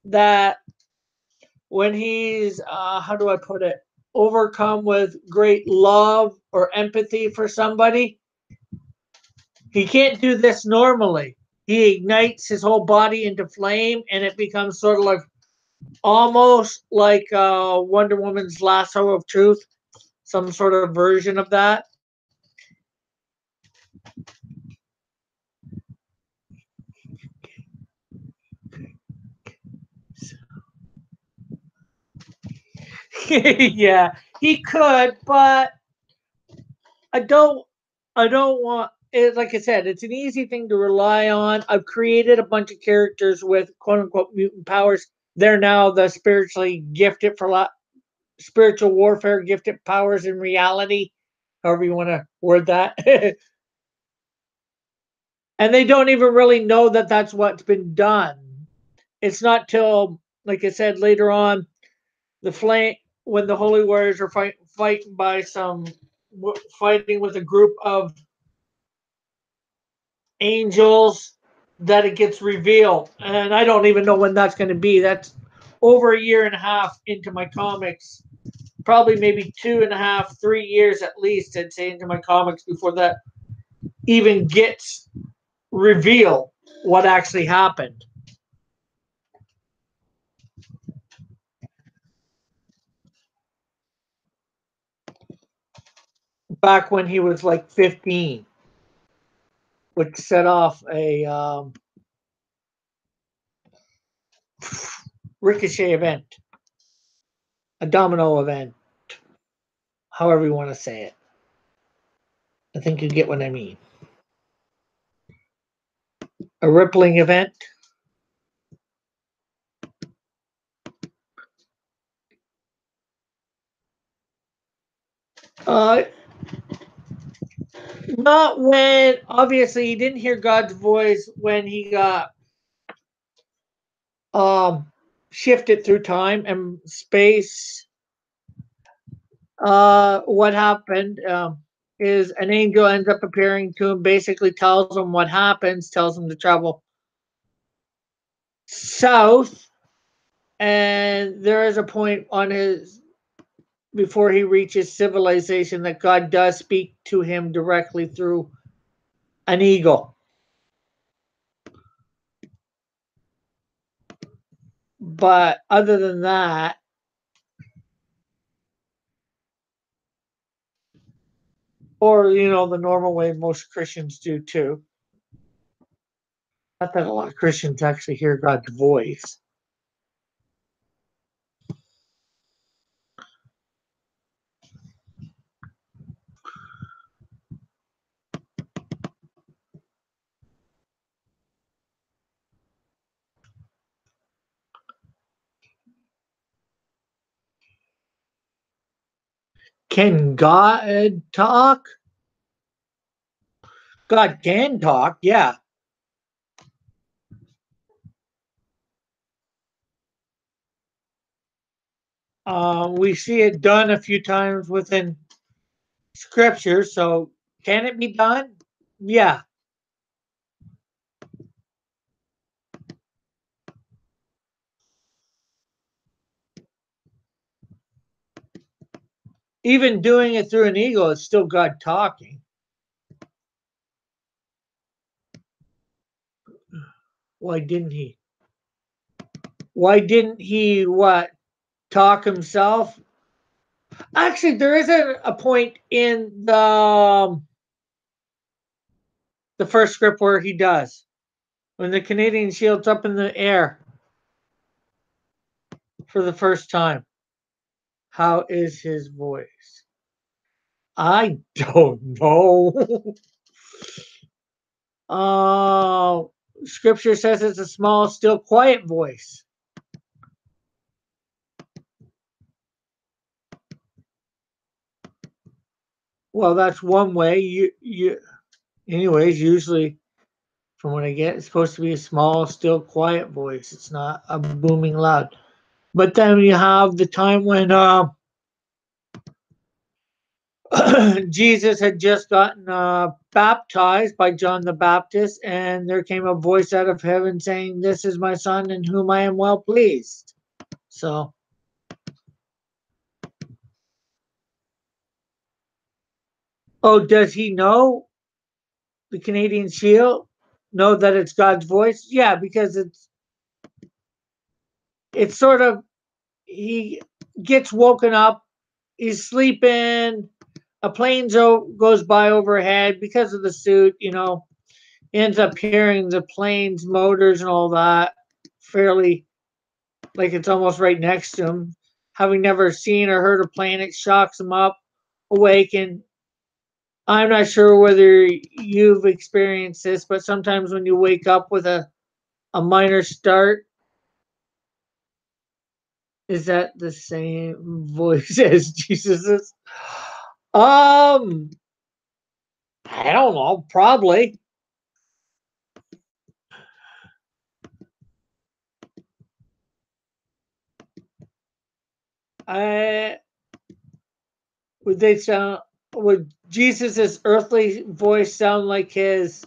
Speaker 1: that when he's how do I put it, overcome with great love or empathy for somebody, he can't do this normally. He ignites his whole body into flame, and it becomes sort of like almost like Wonder Woman's lasso of truth, some sort of version of that. Yeah, he could, but I don't. I don't want it. Like I said, it's an easy thing to rely on. I've created a bunch of characters with quote unquote mutant powers. They're now the spiritually gifted for spiritual warfare gifted powers in reality, however you want to word that. And they don't even really know that that's what's been done. It's not till, like I said, later on, the flame when the holy warriors are fighting by fighting with a group of angels that it gets revealed, and I don't even know when that's going to be. That's over a year and a half into my comics, probably maybe 2.5, 3 years at least, I'd say, into my comics before that even gets revealed what actually happened back when he was like 15, which set off a ricochet event, a domino event, however you want to say it. I think you get what I mean. A rippling event. Uh, Not when, obviously, he didn't hear God's voice when he got um, shifted through time and space. What happened is an angel ends up appearing to him, basically tells him what happens, tells him to travel south. And there is a point on his before he reaches civilization that God does speak to him directly through an eagle. But other than that, or the normal way most Christians do too. Not that a lot of Christians actually hear God's voice. Can God talk? God can talk, yeah. We see it done a few times within scripture, so can it be done? Yeah. Even doing it through an ego is still God talking. Why didn't he? Why didn't he what? Talk himself? Actually, there is a point in the first script where he does. When the Canadian shield's up in the air for the first time. How is his voice? I don't know. uh, Scripture says it's a small, still, quiet voice. Well, that's one way. Anyways, usually from what I get, it's supposed to be a small, still, quiet voice. It's not a booming loud. But then you have the time when Jesus had just gotten baptized by John the Baptist, and there came a voice out of heaven saying, "This is my son in whom I am well pleased." So, oh, does he know the Canadian Shield? Know that it's God's voice? Yeah, because it's sort of he gets woken up, he's sleeping, a plane goes by overhead because of the suit, ends up hearing the plane's motors and all that fairly like it's almost right next to him. Having never seen or heard a plane, it shocks him up, awaken. I'm not sure whether you've experienced this, but sometimes when you wake up with a minor start, is that the same voice as Jesus's? Um, I don't know, probably. I would they sound would Jesus's earthly voice sound like his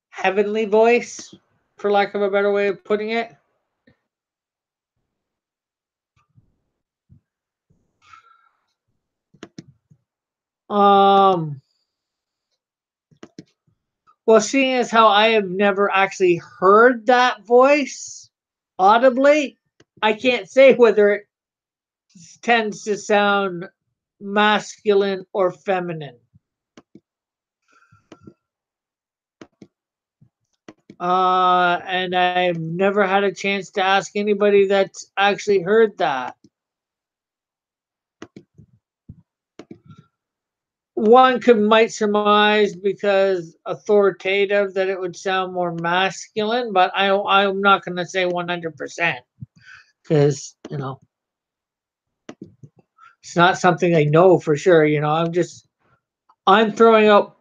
Speaker 1: heavenly voice, for lack of a better way of putting it? Um, well, seeing as how I have never actually heard that voice audibly, I can't say whether it tends to sound masculine or feminine. And I've never had a chance to ask anybody that's actually heard that. One could might surmise because authoritative that it would sound more masculine, but I'm not going to say 100% because it's not something I know for sure. I'm throwing out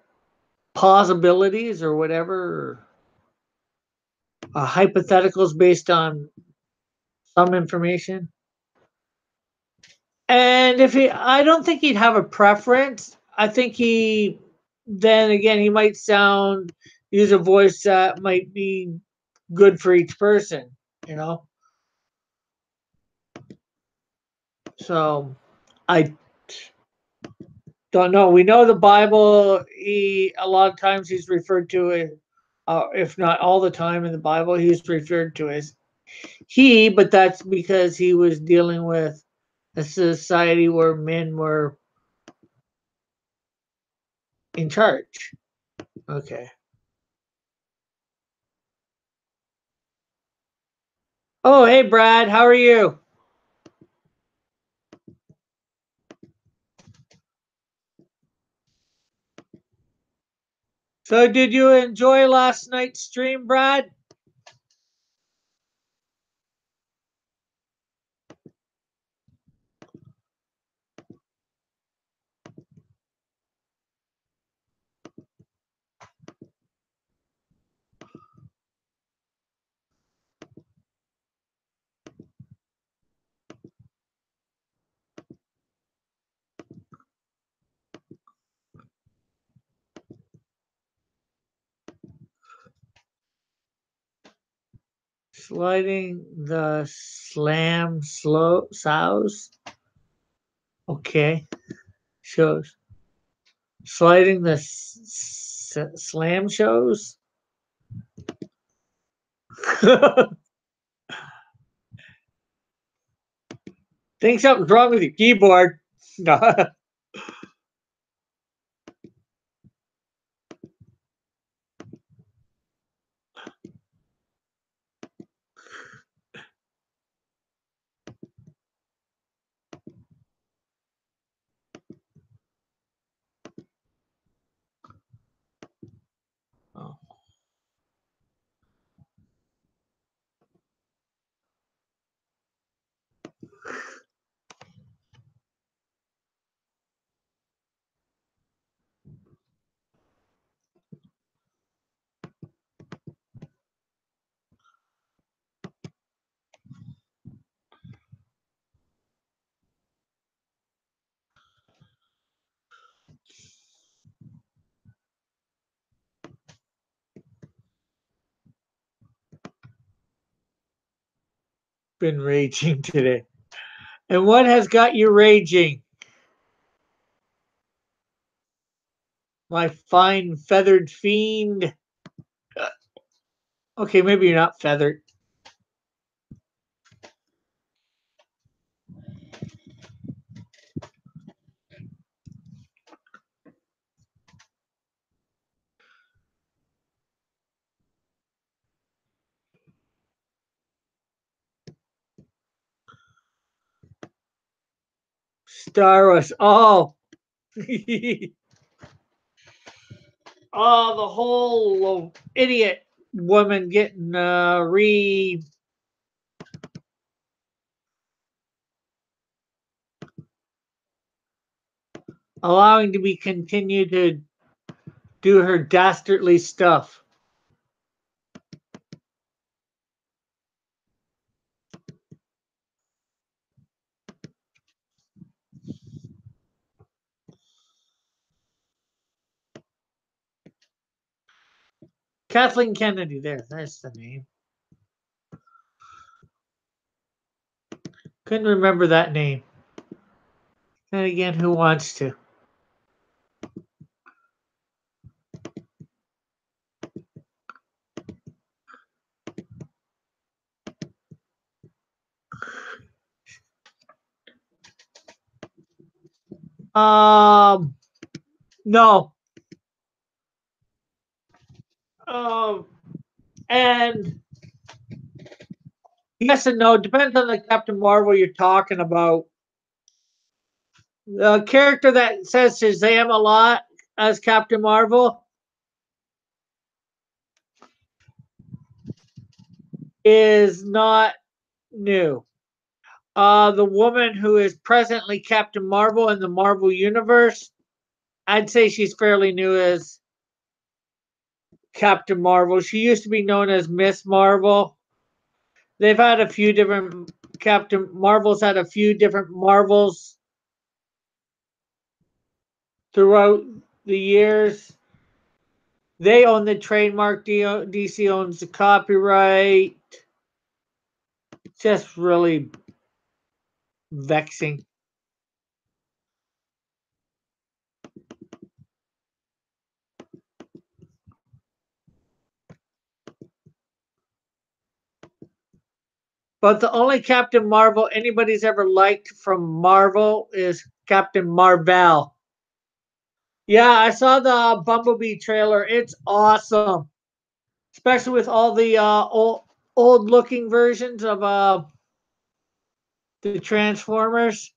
Speaker 1: possibilities or whatever, hypotheticals based on some information. And I don't think he'd have a preference. I think then again, he might use a voice that might be good for each person, you know? So I don't know. We know the Bible, a lot of times he's referred to it, if not all the time in the Bible, he's referred to as he, but that's because he was dealing with a society where men were in charge. Okay. Oh, hey, Brad, how are you? So, did you enjoy last night's stream, Brad? Sliding the slam slow sows. Okay. Shows. Sliding the slam shows. Think something's wrong with your keyboard. Oh. Been raging today. And what has got you raging? My fine feathered fiend. Okay, maybe you're not feathered. Star Wars. Oh. Oh, the whole idiot woman getting allowing to be continued to do her dastardly stuff. Kathleen Kennedy, that's the name. Couldn't remember that name. And again, who wants to? No. Um, and yes and no. Depends on the Captain Marvel you're talking about. The character that says Shazam a lot as Captain Marvel is not new. The woman who is presently Captain Marvel in the Marvel Universe, I'd say she's fairly new as Captain Marvel. She used to be known as Miss Marvel. They've had a few different Captain Marvels had a few different Marvels throughout the years. They own the trademark. DC owns the copyright. Just really vexing. But the only Captain Marvel anybody's ever liked from Marvel is Captain Marvel. Yeah, I saw the Bumblebee trailer. It's awesome, especially with all the old looking versions of the Transformers.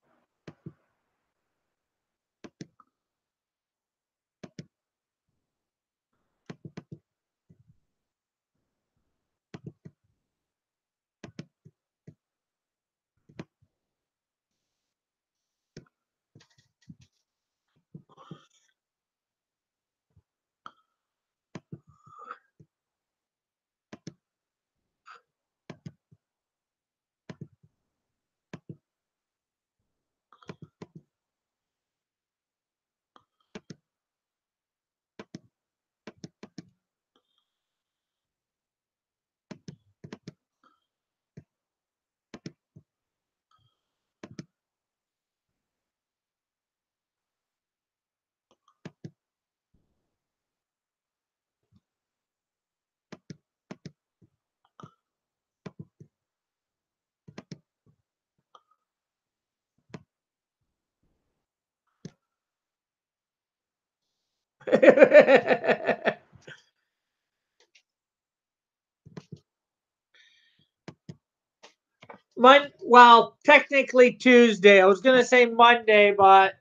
Speaker 1: Well, technically Tuesday. I was gonna say Monday, but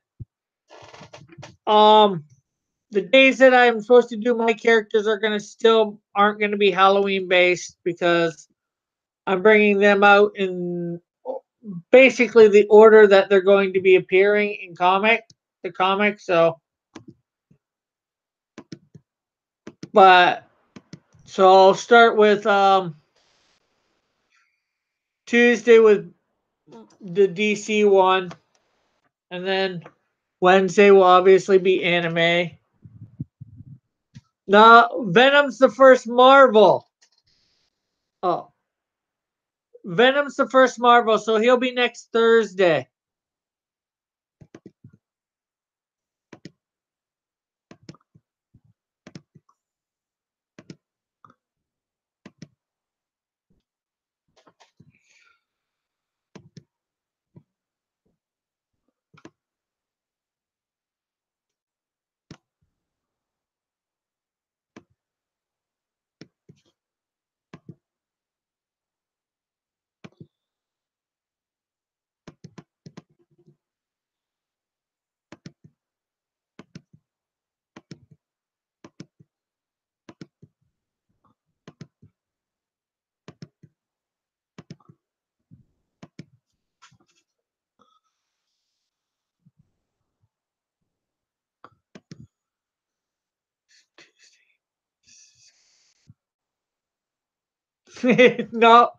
Speaker 1: um, the days that I'm supposed to do my characters are gonna still aren't gonna be Halloween based because I'm bringing them out in basically the order that they're going to be appearing in the comic. So, but so I'll start with Tuesday with the DC one, and then Wednesday will obviously be anime. No, Venom's the first Marvel. Oh, Venom's the first Marvel, so he'll be next Thursday. No,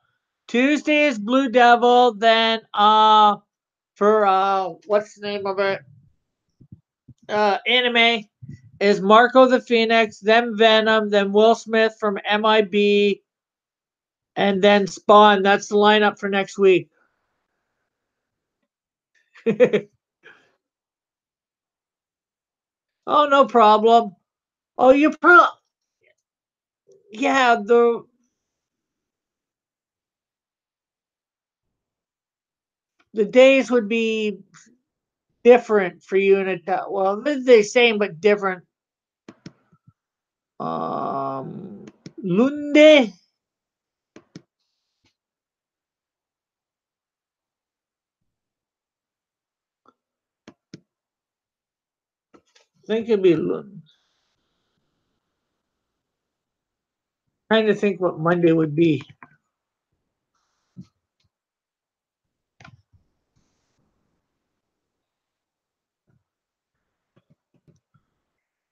Speaker 1: Tuesday is Blue Devil. Then for what's the name of it? Anime is Marco the Phoenix, then Venom, then Will Smith from MIB, and then Spawn. That's the lineup for next week. Oh, no problem. Oh, you pro yeah, the days would be different for you in a well, they're the same but different. Lunde, I think it'd be trying to think what Monday would be.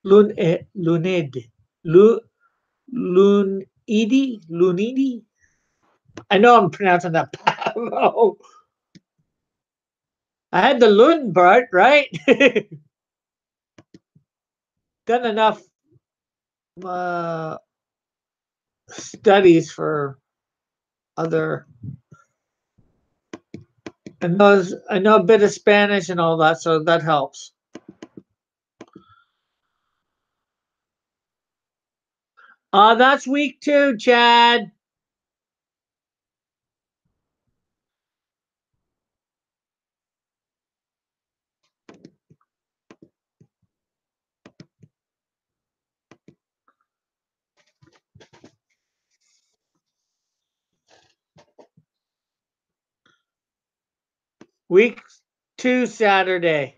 Speaker 1: Luned, Lu, Lunidi. I know I'm pronouncing that. Oh, I had the Lun part right. Done enough uh, studies for other. I know a bit of Spanish and all that, so that helps. That's week 2, Chad. Week 2, Saturday.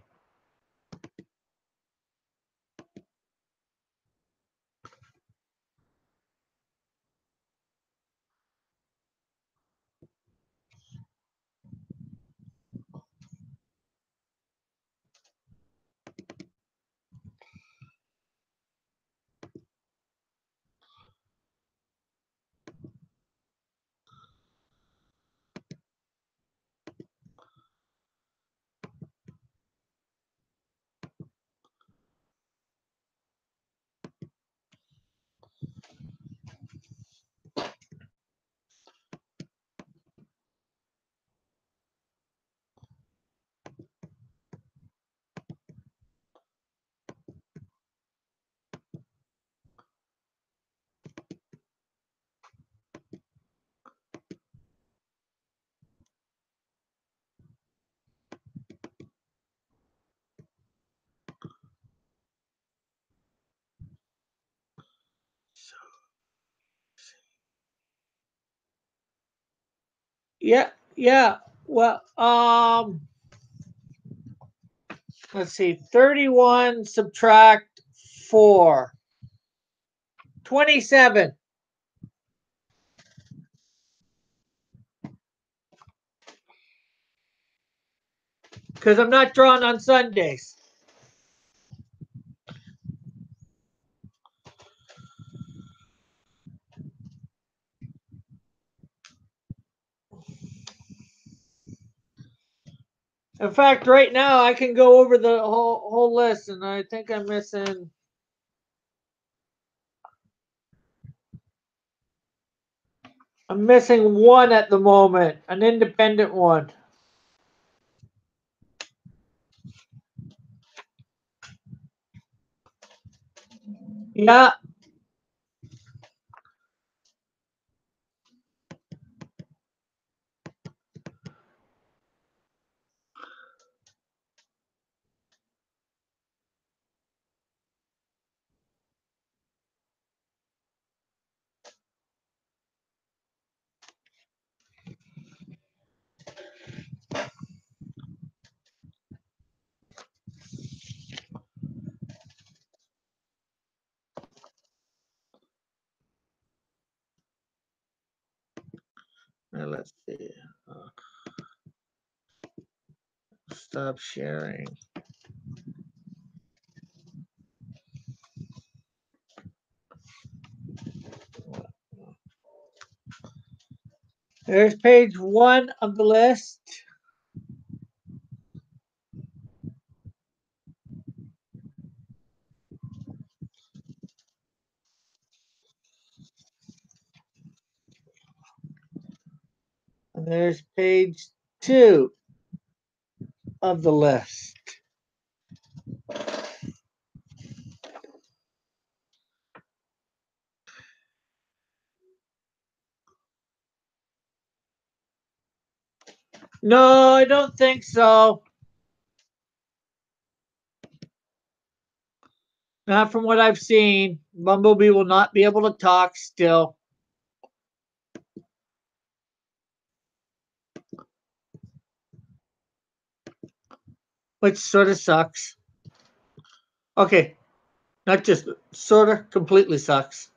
Speaker 1: Yeah, yeah. Well, let's see. 31 subtract 4. 27. Because I'm not drawing on Sundays. In fact, right now I can go over the whole list, and I think I'm missing. I'm missing one at the moment, an independent one. Yeah. Let's see. Uh, Stop sharing. There's page 1 of the list. And there's page 2 of the list. No, I don't think so. Not from what I've seen. Bumblebee will not be able to talk still, which sort of sucks. Okay, not just sort of, completely sucks.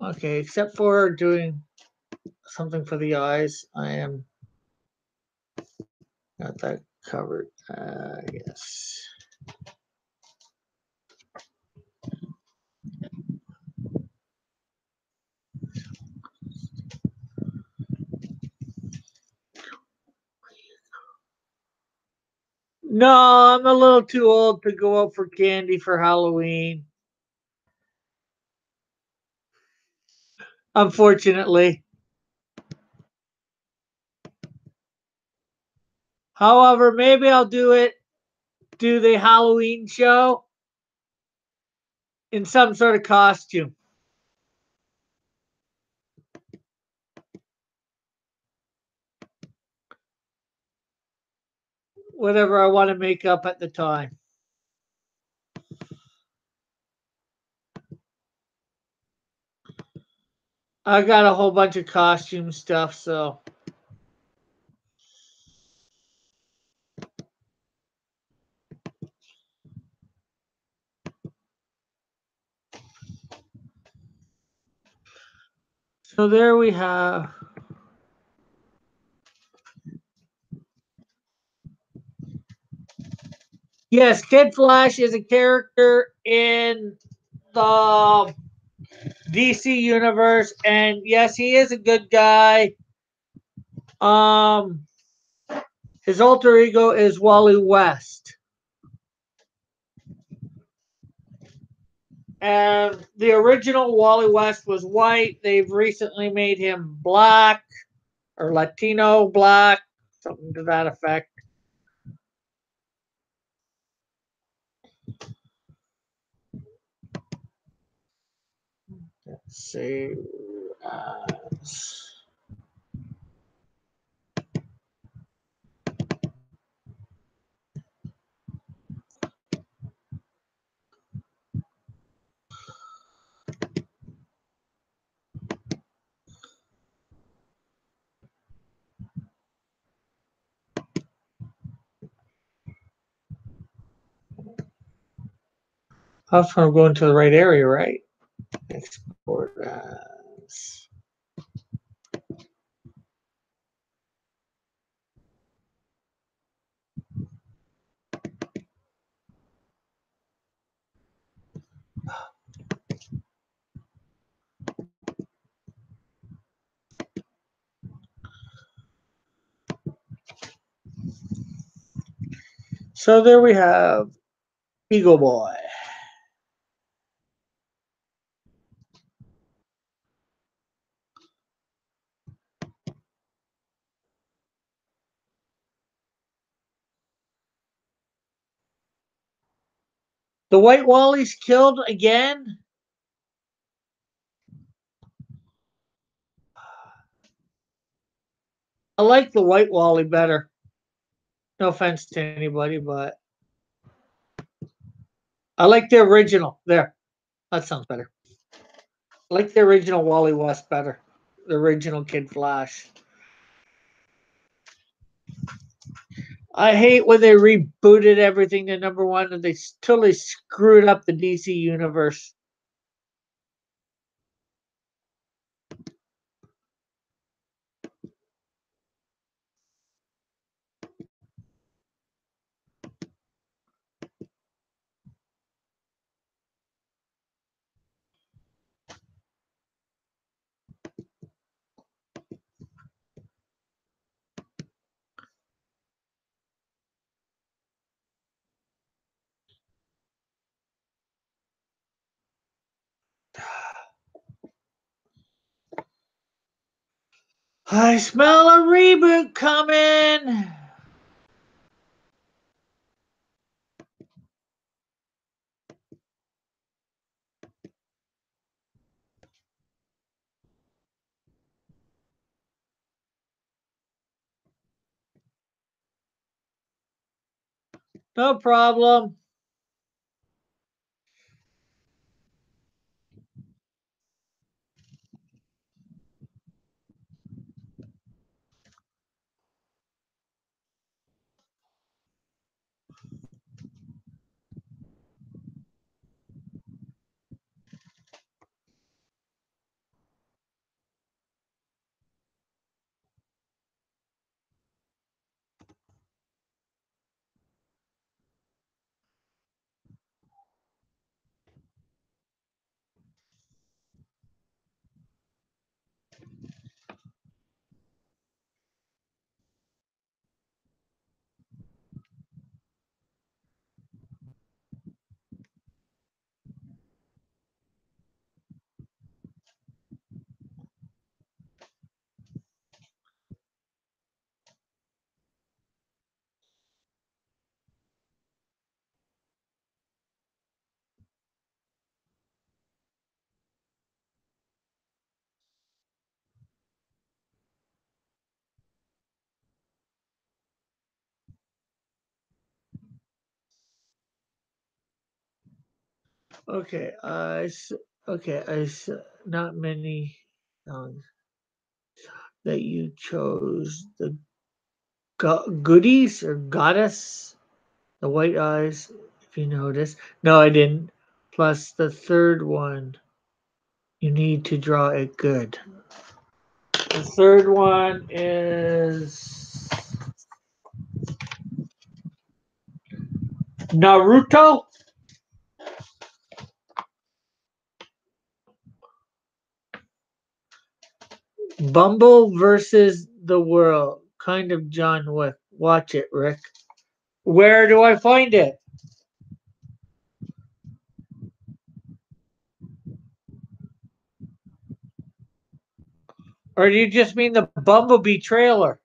Speaker 1: Okay, except for doing something for the eyes, I am got that covered. Yes. No, I'm a little too old to go out for candy for Halloween. Unfortunately. However, maybe I'll do the Halloween show in some sort of costume. Whatever I want to make up at the time. I got a whole bunch of costume stuff, so So there we have. Yes, Kid Flash is a character in the DC universe, and yes, he is a good guy. Um, his alter ego is Wally West, and the original Wally West was white. They've recently made him black or Latino black, something to that effect. Let's see. Uh, Hopefully, I'm going to the right area, right? Export as. So there we have Eagle Boy. The White Wally's killed again. I like the White Wally better. No offense to anybody, but I like the original. There, that sounds better. I like the original Wally West better. The original Kid Flash. I hate when they rebooted everything to number one and they totally screwed up the DC universe. I smell a reboot coming. No problem. Okay, okay, not many songs that you chose. The goodies or goddess, the white eyes. If you notice, no, I didn't. Plus the third one, you need to draw it good. The third one is Naruto. Bumble versus the World. Kind of John Wick. Watch it, Rick. Where do I find it? Or do you just mean the Bumblebee trailer?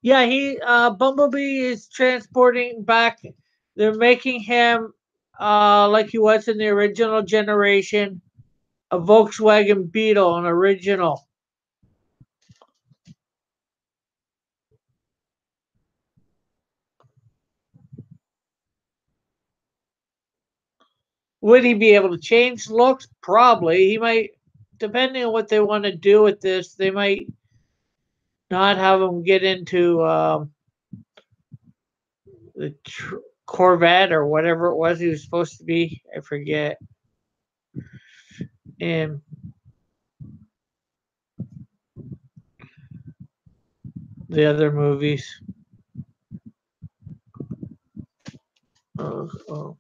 Speaker 1: Yeah, he Bumblebee is transporting back. They're making him like he was in the original generation, a Volkswagen Beetle, an original. Would he be able to change looks? Probably. He might, depending on what they want to do with this, they might not have him get into the Corvette or whatever it was he was supposed to be. I forget. And the other movies. Oh.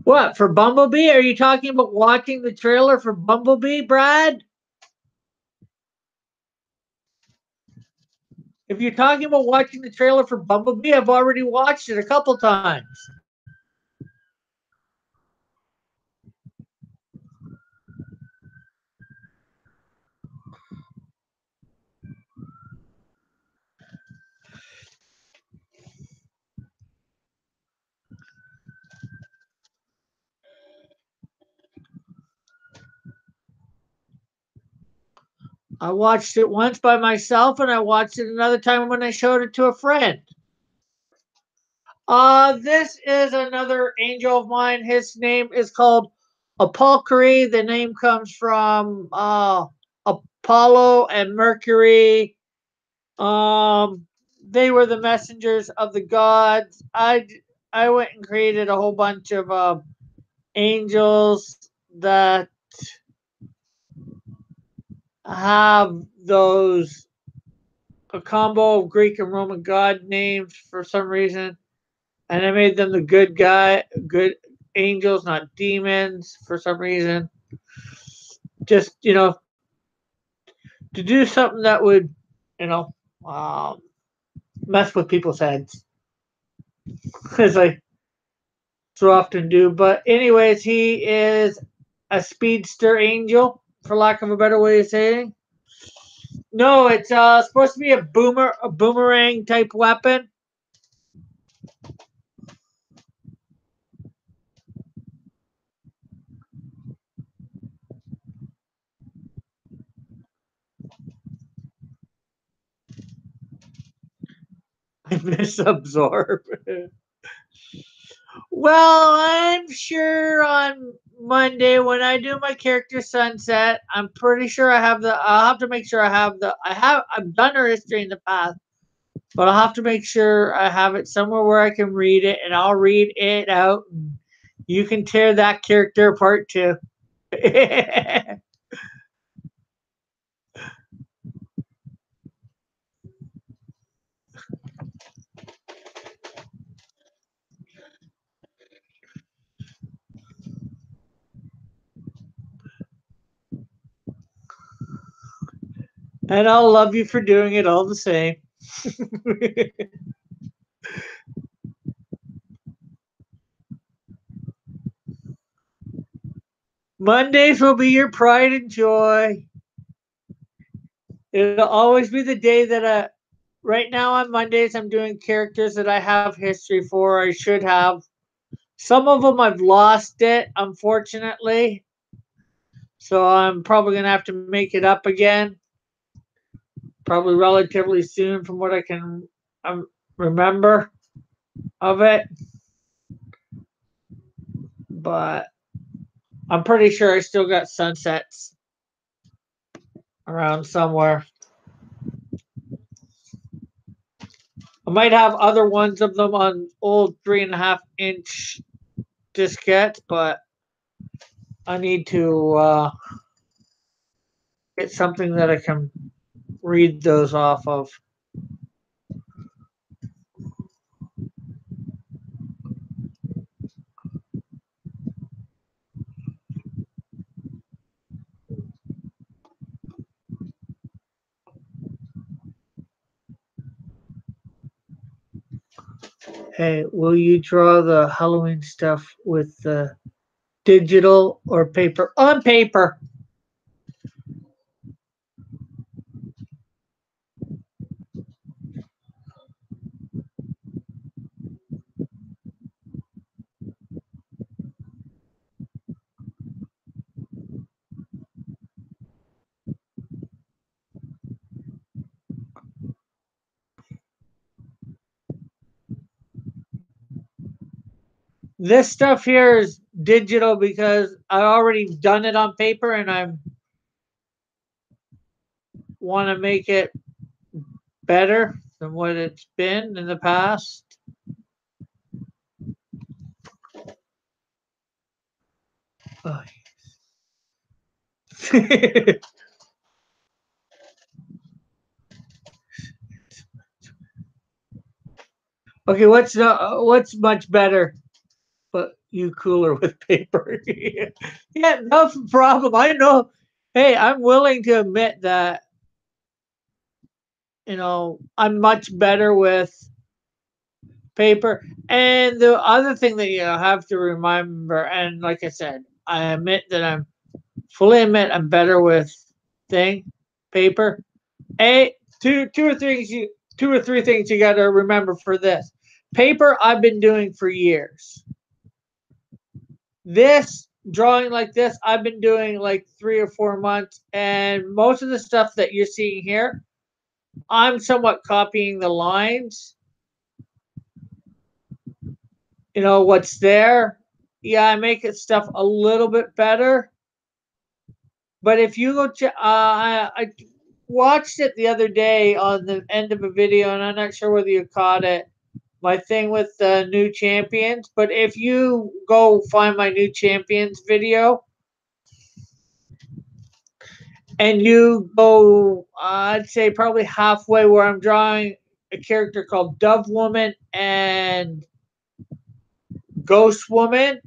Speaker 1: What, for Bumblebee? Are you talking about watching the trailer for Bumblebee, Brad? If you're talking about watching the trailer for Bumblebee, I've already watched it a couple times. I watched it once by myself, and I watched it another time when I showed it to a friend. This is another angel of mine. His name is called Apolcary. The name comes from Apollo and Mercury. Um, they were the messengers of the gods. I went and created a whole bunch of angels that have those a combo of Greek and Roman god names for some reason, and I made them the good angels, not demons, for some reason. Just to do something that would, you know, um, mess with people's heads, as I so often do. But anyways, he is a speedster angel, for lack of a better way of saying. No, it's supposed to be a boomerang type weapon. I misabsorb. Well, I'm sure on Monday when I do my character sunset, I'm pretty sure I have the. I'll have to make sure I have the. I've done her history in the past, but I'll have to make sure I have it somewhere where I can read it, and I'll read it out. And you can tear that character apart too. And I'll love you for doing it all the same. Mondays will be your pride and joy. It'll always be the day that right now on Mondays I'm doing characters that I have history for. I should have. Some of them I've lost it, unfortunately. So I'm probably gonna have to make it up again. Probably relatively soon, from what I can remember of it. But I'm pretty sure I still got sunsets around somewhere. I might have other ones of them on old 3.5 inch diskette, but I need to get something that I can read those off of. Hey, will you draw the Halloween stuff with digital or paper? On paper. This stuff here is digital because I already done it on paper and I want to make it better than what it's been in the past. Oh. Okay, what's much better? But you cooler with paper. Yeah, no problem. I know. Hey, I'm willing to admit that I'm much better with paper. And the other thing that you have to remember, and like I said, I admit that I'm fully admit I'm better with paper. A two or three things you got to remember for this. Paper I've been doing for years. This drawing like this I've been doing like 3 or 4 months, and most of the stuff that you're seeing here, I'm somewhat copying the lines. What's there. Yeah, I make it stuff a little bit better. But if you go to, I watched it the other day on the end of a video, and I'm not sure whether you caught it. My thing with the new champions, but if you go find my new champions video and you go, I'd say probably halfway where I'm drawing a character called Dove Woman and Ghost Woman.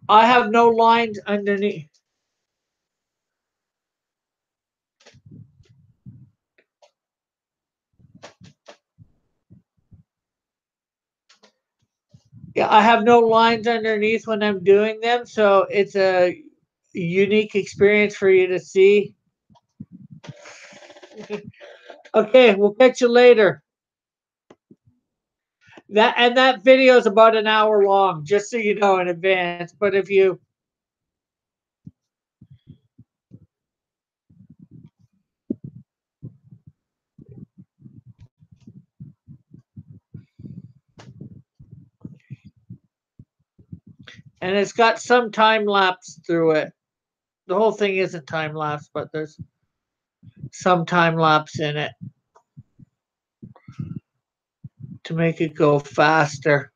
Speaker 1: I have no lines underneath. Yeah, I have no lines underneath when I'm doing them, so it's a unique experience for you to see. Okay, we'll catch you later. That video is about an hour long, just so you know in advance. But if you and it's got some time lapse through it. The whole thing isn't time lapse, but there's some time lapse in it to make it go faster.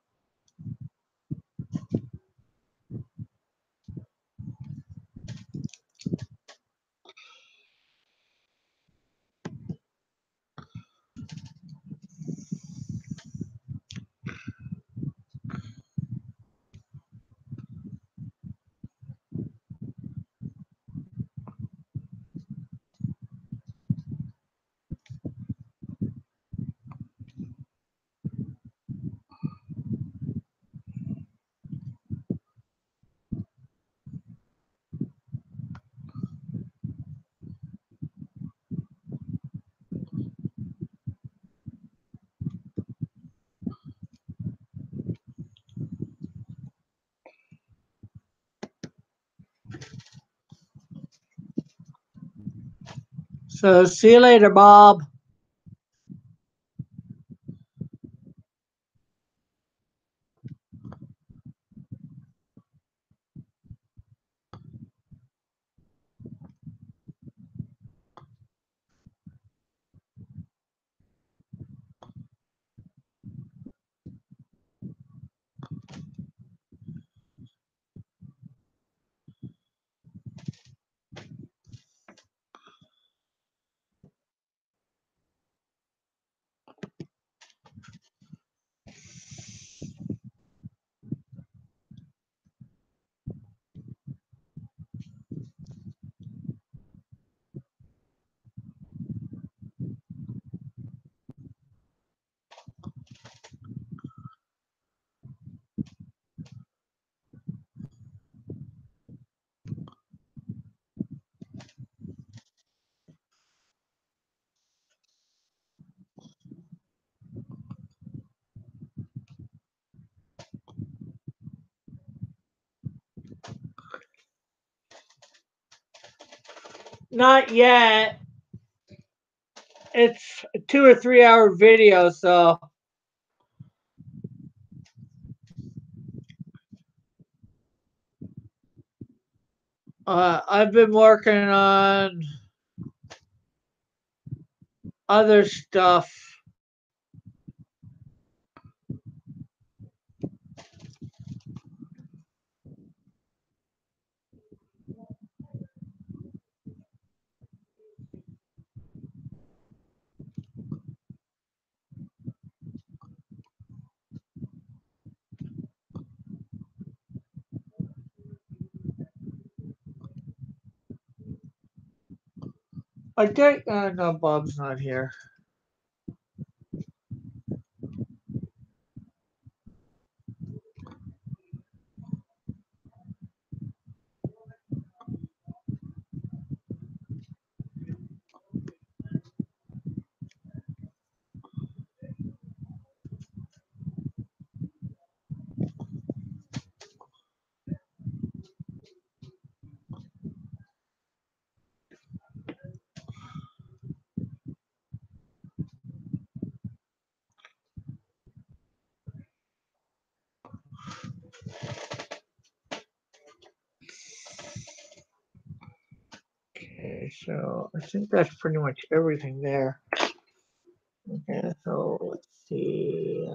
Speaker 1: So see you later, Bob. Not yet. It's a 2 or 3 hour video, so I've been working on other stuff. I think no, Bob's not here. Okay, so I think that's pretty much everything there. Okay, so let's see.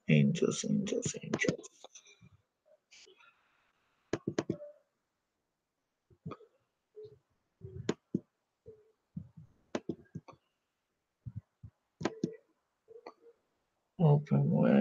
Speaker 1: Angels, angels, angels. Open with.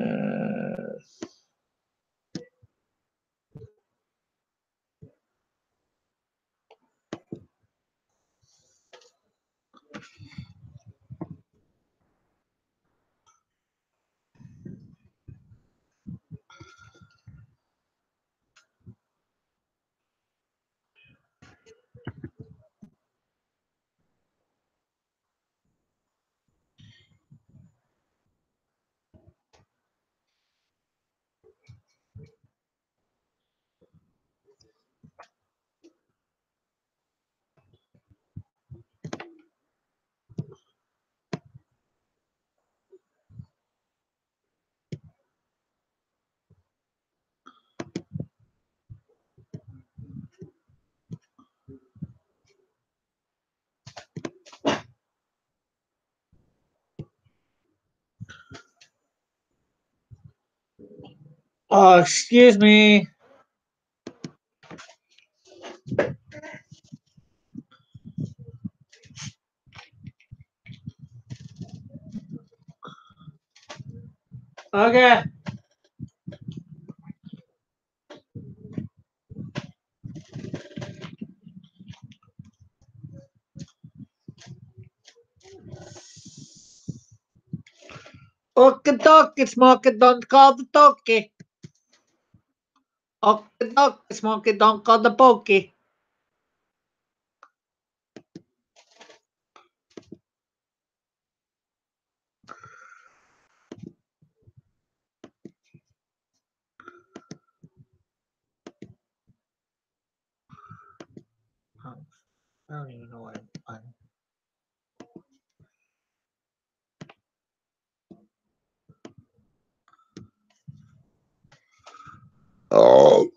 Speaker 1: Oh, excuse me. Okay. Okie dokie, smoky, don't call the talkie. Okie dokie, smoky, don't call the pokey. Oh, I don't even know what I'm. Oh.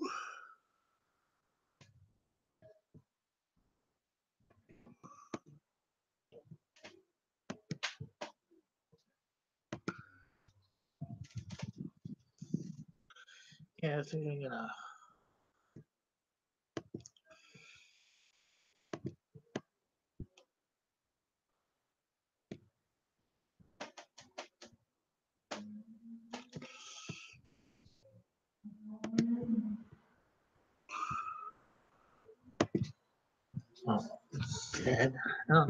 Speaker 1: Yeah, I think I'm gonna. Oh, dead. Oh.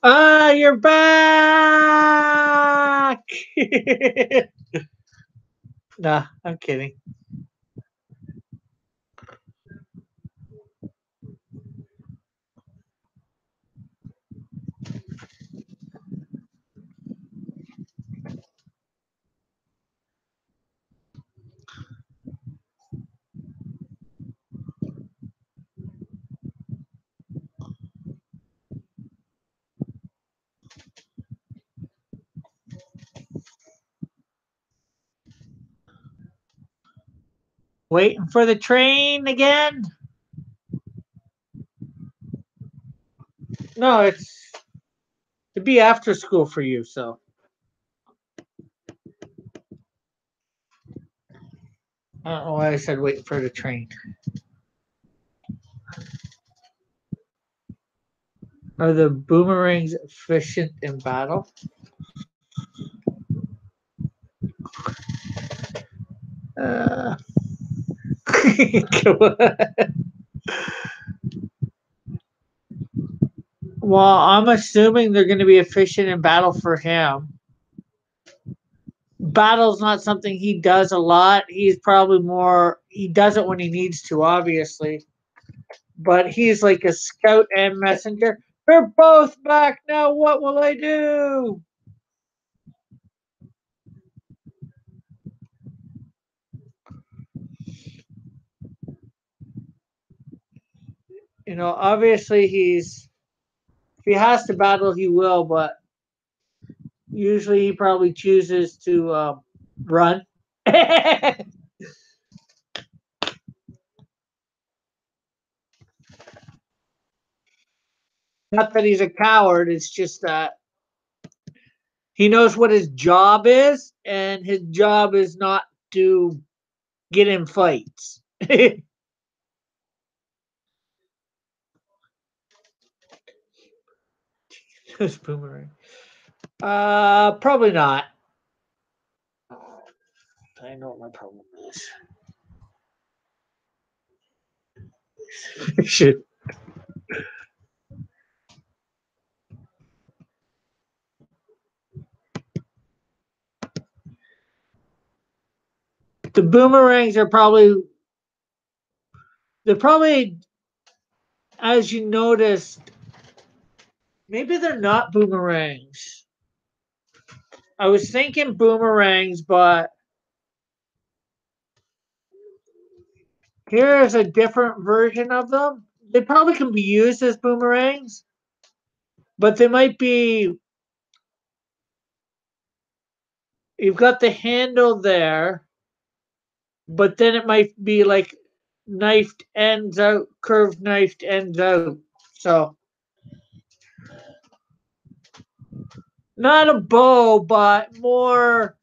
Speaker 1: Ah, you're back! Nah, I'm kidding. Waiting for the train again? No, it's to be after school for you, so. I don't know why I said waiting for the train. Are the boomerangs efficient in battle? Uh, well, I'm assuming they're going to be efficient in battle for him. Battle's not something he does a lot. He's probably more, he does it when he needs to, obviously. But he's like a scout and messenger. They're both back now. What will I do? Obviously if he has to battle, he will, but usually he probably chooses to run. Not that he's a coward, it's just that he knows what his job is, and his job is not to get in fights. This boomerang. Probably not. I know what my problem is. Shit. The boomerangs are they're probably, as you noticed, maybe they're not boomerangs. I was thinking boomerangs, but here is a different version of them. They probably can be used as boomerangs, but they might be. You've got the handle there, but then it might be like knifed ends out, curved knifed ends out. So not a bow, but more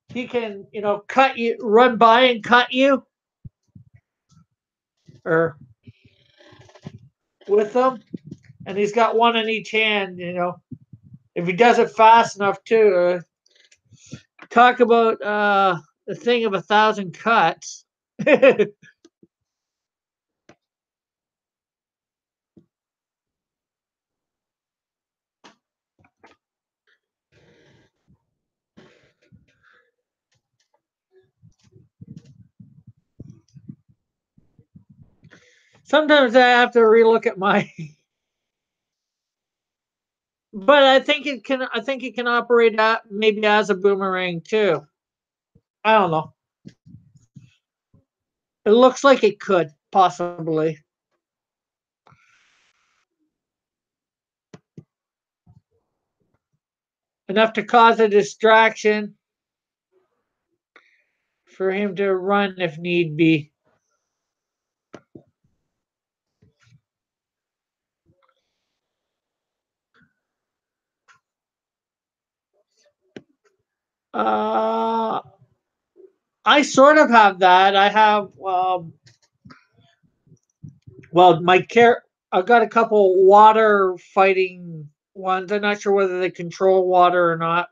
Speaker 1: he can, cut you, run by and cut you, or with them. And he's got one in each hand. If he does it fast enough too. Talk about the thing of a thousand cuts. Sometimes I have to relook at my. But I think it can. I think it can operate maybe as a boomerang too. I don't know. It looks like it could possibly enough to cause a distraction for him to run if need be. Uh, I sort of have that. I have well, I've got a couple water fighting ones. I'm not sure whether they control water or not,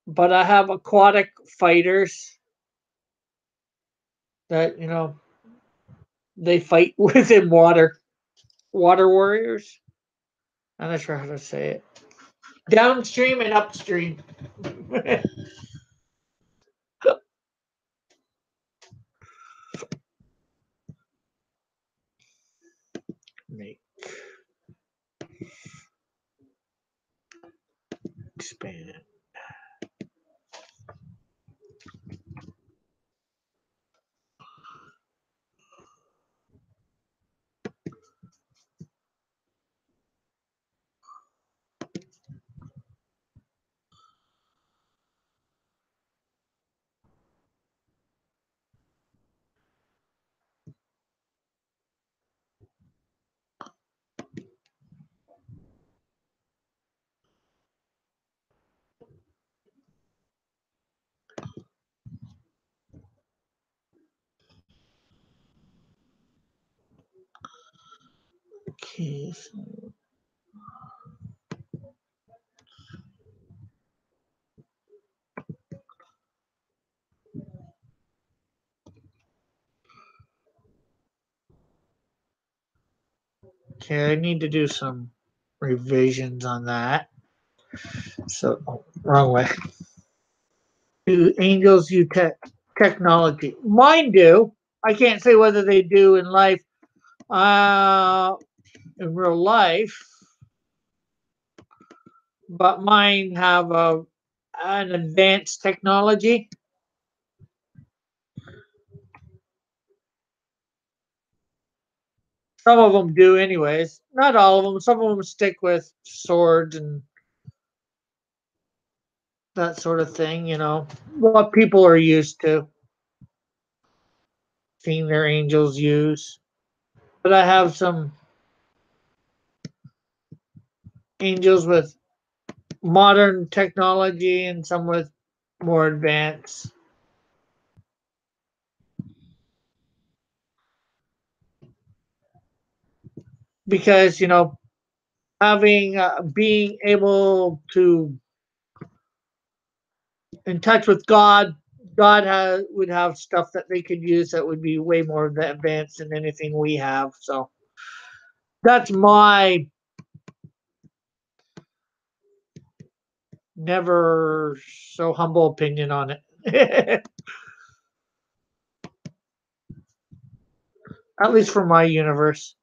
Speaker 1: but I have aquatic fighters that they fight within water. Water warriors. I'm not sure how to say it. Downstream and upstream. Make expand. Okay, okay, I need to do some revisions on that. So, wrong way. Do angels use technology? Mine do. I can't say whether they do in life. In real life, but mine have an advanced technology. Some of them do, anyways. Not all of them. Some of them stick with swords and that sort of thing. What people are used to seeing their angels use. But I have some angels with modern technology and some with more advanced. Because, having being able to in touch with God, would have stuff that they could use that would be way more advanced than anything we have. So that's my never so humble opinion on it. At least for my universe.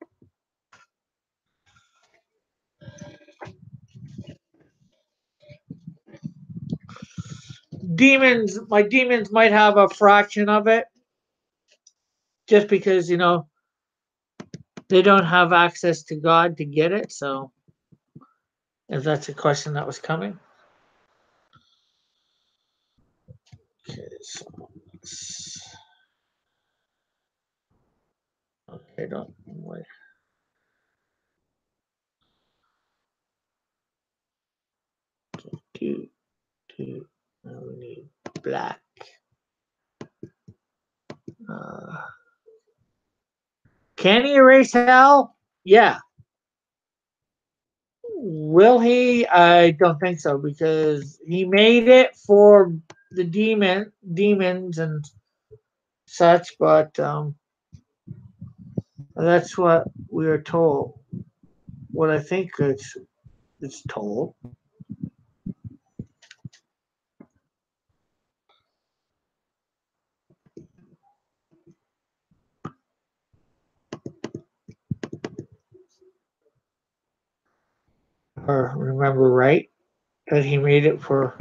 Speaker 1: My demons might have a fraction of it just because, they don't have access to God to get it. So if that's a question that was coming. Okay, okay, don't wait. Two, two. Now we need black. Uh, can he erase hell? Yeah. Will he? I don't think so because he made it for the demons and such, but that's what we are told. What I think it's told. Or remember right that he made it for.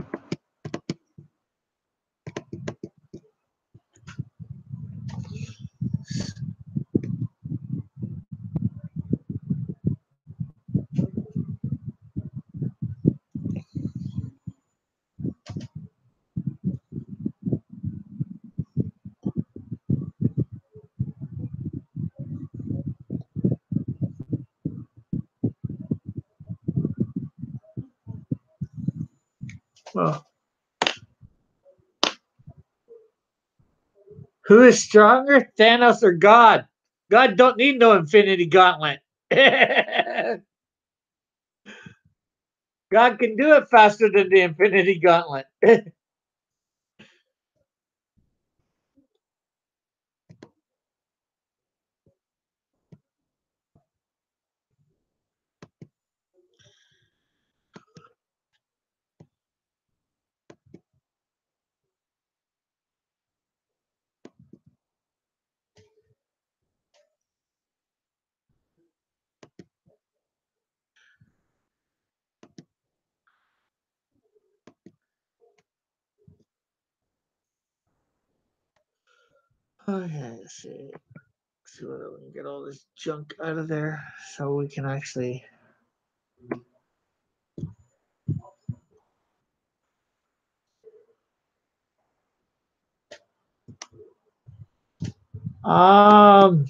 Speaker 1: Well, who is stronger, Thanos or God? God don't need no Infinity Gauntlet. God can do it faster than the Infinity Gauntlet. Okay, let's see. See whether we can get all this junk out of there so we can actually. Um,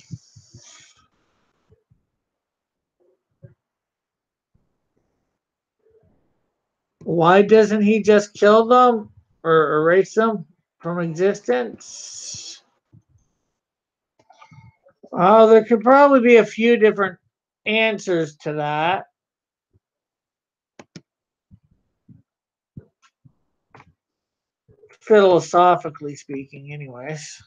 Speaker 1: why doesn't he just kill them or erase them from existence? Oh, there could probably be a few different answers to that. Philosophically speaking, anyways.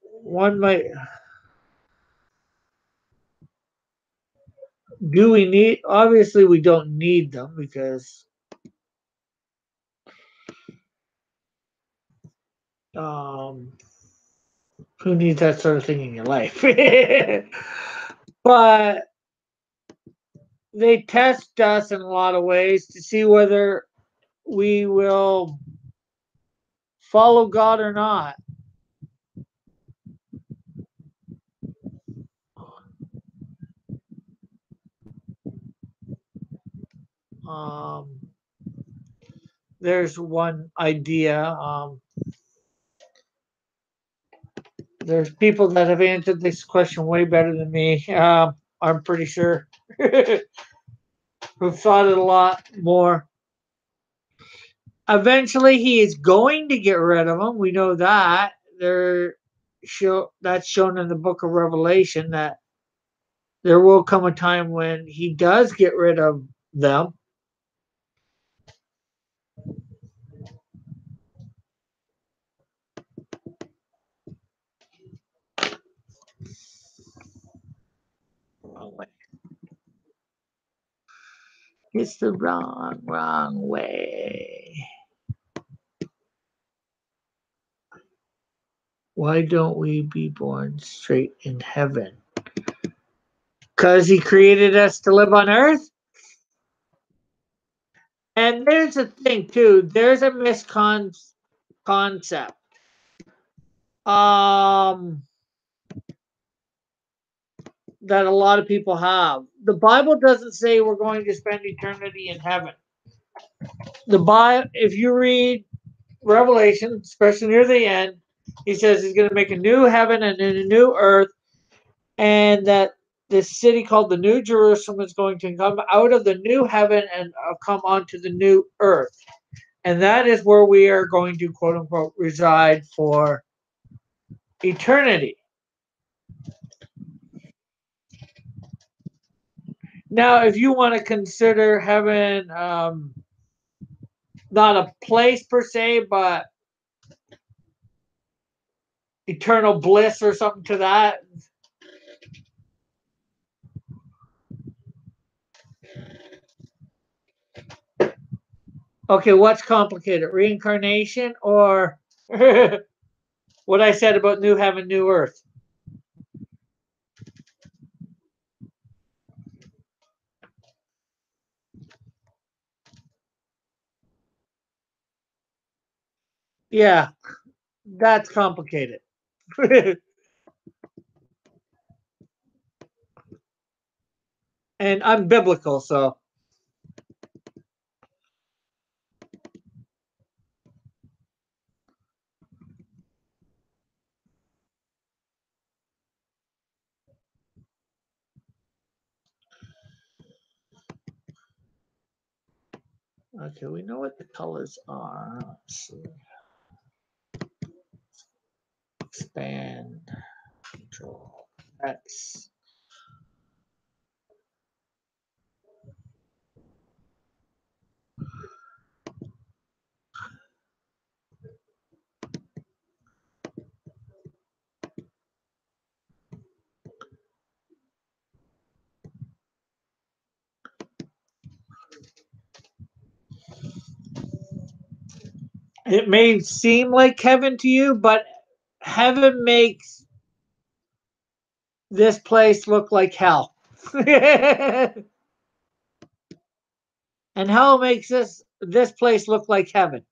Speaker 1: One might. Do we need? Obviously, we don't need them because um, who needs that sort of thing in your life? But they test us in a lot of ways to see whether we will follow God or not. There's one idea. There's people that have answered this question way better than me. I'm pretty sure who've thought it a lot more. Eventually, he is going to get rid of them. We know that. That's shown in the Book of Revelation that there will come a time when he does get rid of them. Wrong way. It's the wrong way. Why don't we be born straight in heaven? Because he created us to live on earth? And there's a thing, too. There's a misconception. Um, that a lot of people have. The Bible doesn't say we're going to spend eternity in heaven. The Bible, if you read Revelation, especially near the end, he says he's going to make a new heaven and a new earth, and that this city called the New Jerusalem is going to come out of the new heaven and come onto the new earth. And that is where we are going to, quote unquote, reside for eternity. Now, if you want to consider heaven not a place per se, but eternal bliss or something to that. Okay, what's complicated? Reincarnation or what I said about new heaven, new earth? Yeah, that's complicated. And I'm biblical, so. Okay, we know what the colors are. Let's see. Expand. Control. X. It may seem like heaven to you, but heaven makes this place look like hell. And hell makes this place look like heaven.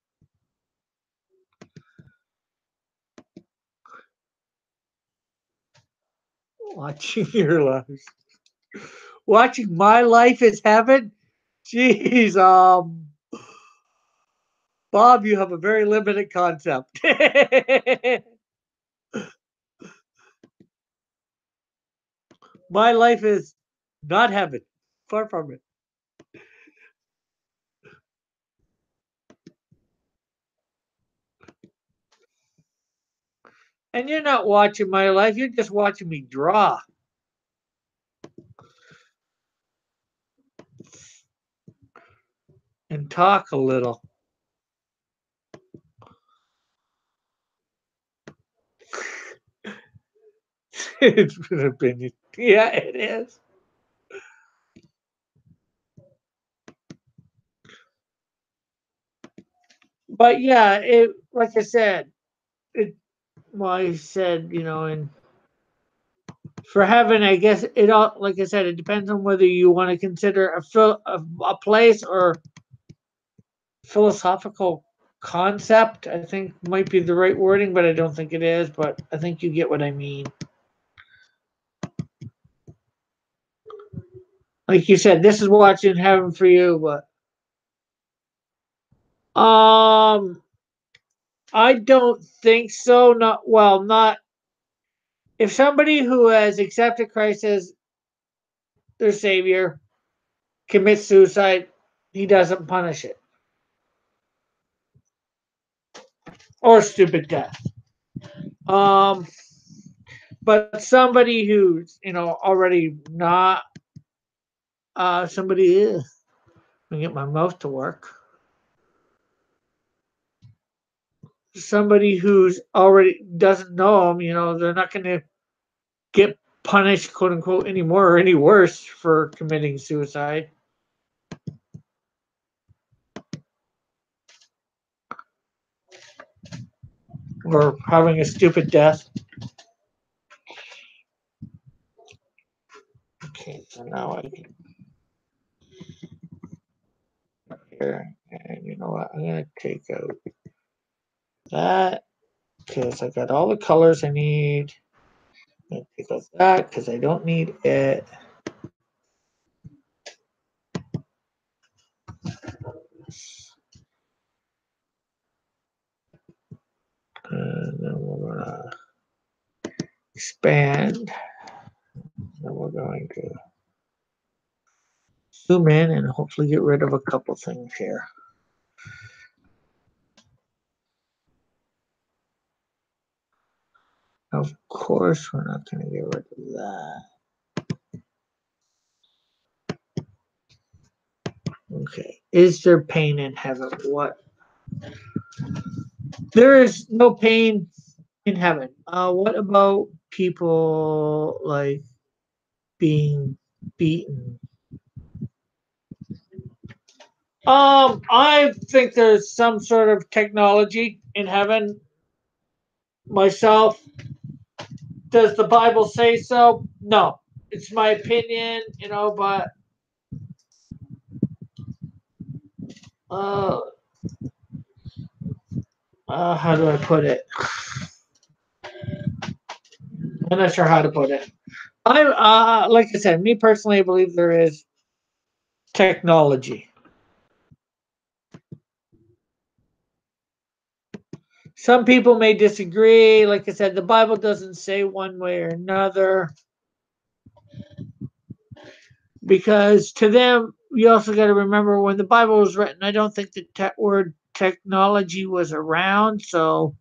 Speaker 1: Watching your lives. Watching my life as heaven? Jeez, Bob, you have a very limited concept. My life is not heaven. Far from it. And you're not watching my life, you're just watching me draw. And talk a little. It's an opinion. Yeah, it is. But yeah, it like I said, it well I said, and for heaven, I guess it all like I said, it depends on whether you want to consider a place or philosophical concept. I think might be the right wording, but I don't think it is. But I think you get what I mean. Like you said, this is watching heaven for you, but Um, I don't think so. Not well. Not if somebody who has accepted Christ as their savior commits suicide, he doesn't punish it or stupid death. Um, but somebody who's already not somebody is. Let me get my mouth to work. Somebody who's already doesn't know him, they're not going to get punished, quote unquote, anymore or any worse for committing suicide or having a stupid death. Okay, so now I can here, and you know what? I'm gonna take out that because I got all the colors I need. I'm gonna take out that because I don't need it. And then we're gonna expand. Then we're going to zoom in and hopefully get rid of a couple things here. Of course, we're not going to get rid of that. Okay. Is there pain in heaven? What? There is no pain in heaven. What about people like being beaten? I think there's some sort of technology in heaven. Myself, does the Bible say so? No. It's my opinion, but uh, how do I put it? I'm not sure how to put it. I like I said, me personally, I believe there is technology. Some people may disagree. Like I said, the Bible doesn't say one way or another because to them, you also got to remember when the Bible was written, I don't think the word technology was around. So,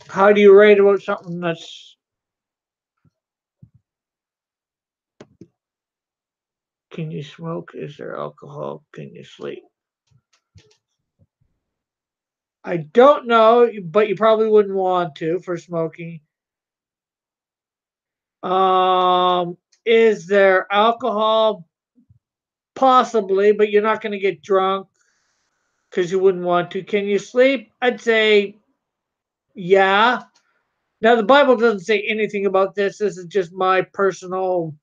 Speaker 1: how do you write about something that's can you smoke? Is there alcohol? Can you sleep? I don't know, but you probably wouldn't want to for smoking. Is there alcohol? Possibly, but you're not going to get drunk because you wouldn't want to. Can you sleep? I'd say yeah. Now, the Bible doesn't say anything about this. This is just my personal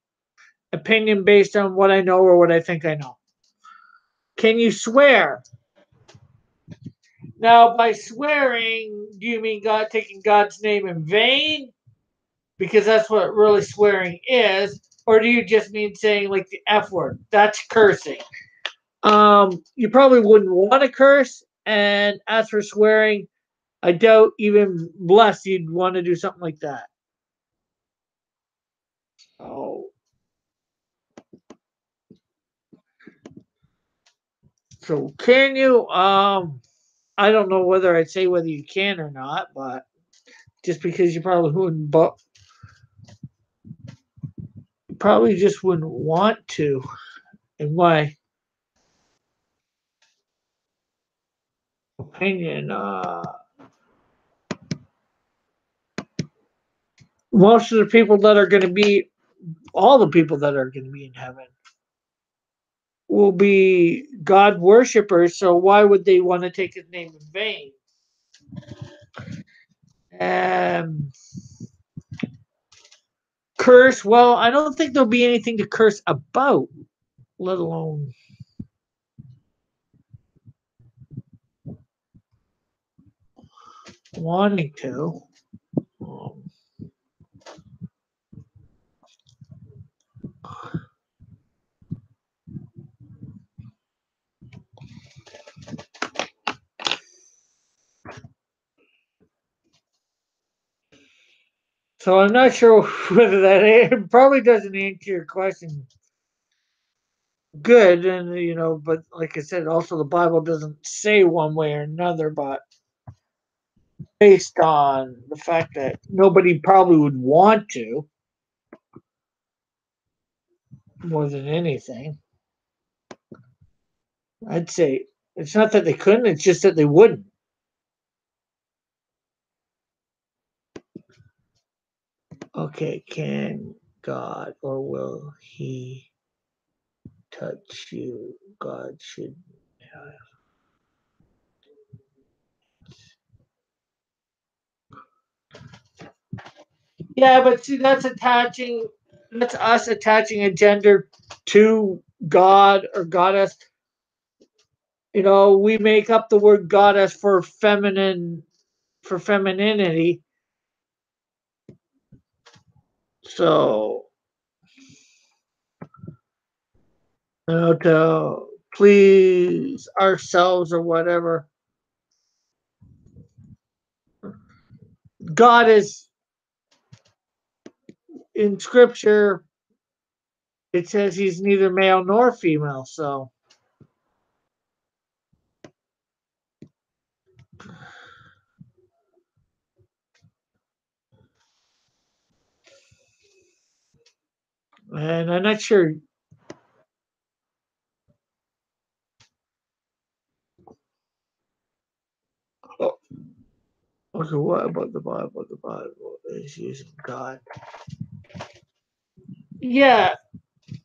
Speaker 1: opinion based on what I know or what I think I know. Can you swear? Now, by swearing, do you mean God taking God's name in vain? Because that's what really swearing is. Or do you just mean saying like the F word? That's cursing. You probably wouldn't want to curse. And as for swearing, I doubt even bless you'd want to do something like that. Oh, so can you? I don't know whether I'd say whether you can or not, but just because you probably wouldn't, but probably just wouldn't want to. In my opinion, most of the people that are going to be, all the people that are going to be in heaven, will be God worshippers. So why would they want to take His name in vain? Um, curse. Well, I don't think there'll be anything to curse about, let alone wanting to. Um, So I'm not sure whether that it probably doesn't answer your question good, and but like I said, also the Bible doesn't say one way or another, but based on the fact that nobody probably would want to more than anything, I'd say it's not that they couldn't, it's just that they wouldn't. Okay, can God or will he touch you? God should. Yeah, but see, that's us attaching a gender to God or goddess. We make up the word goddess for femininity. So, to please ourselves or whatever. God is in scripture, it says he's neither male nor female. So, and I'm not sure. Oh, okay, what about the Bible? The Bible is using God. Yeah,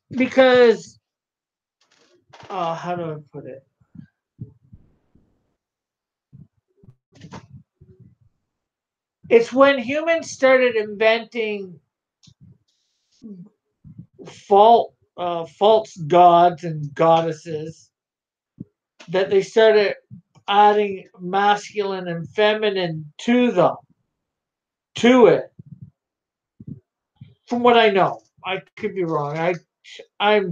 Speaker 1: because how do I put it? It's when humans started inventing false gods and goddesses that they started adding masculine and feminine to it. From what I know, I could be wrong. I'd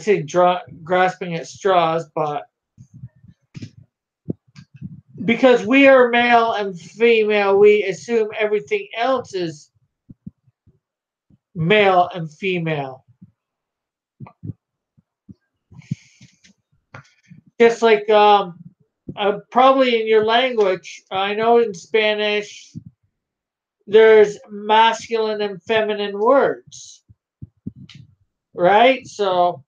Speaker 1: say grasping at straws, but because we are male and female, we assume everything else is male and female. Just like probably in your language, I know in Spanish there's masculine and feminine words, right? So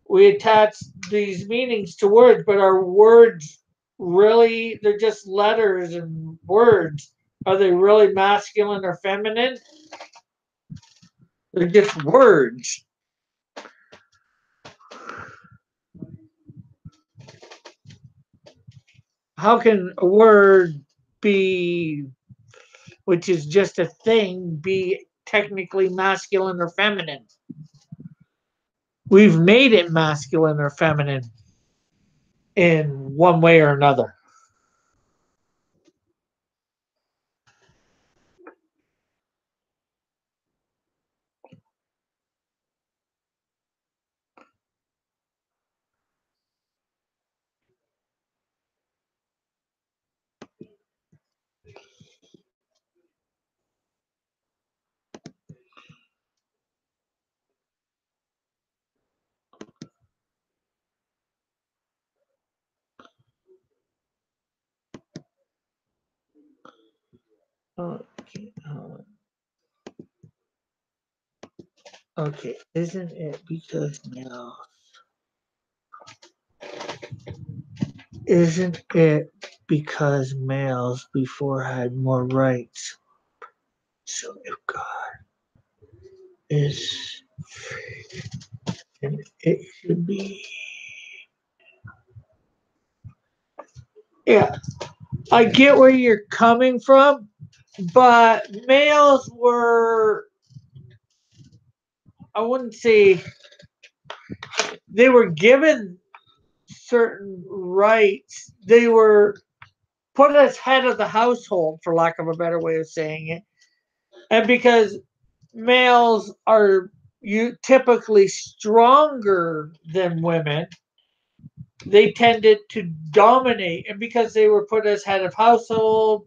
Speaker 1: we attach these meanings to words, but are words really, they're just letters and words. Are they really masculine or feminine? They're just words. How can a word be, which is just a thing, be technically masculine or feminine? We've made it masculine or feminine in one way or another. Okay, okay. Isn't it because now? Isn't it because males before had more rights? So if God is, then it should be. Yeah, I get where you're coming from, but males were, I wouldn't say they were given certain rights. They were put as head of the household, for lack of a better way of saying it. And because males are typically stronger than women, they tended to dominate. And because they were put as head of household,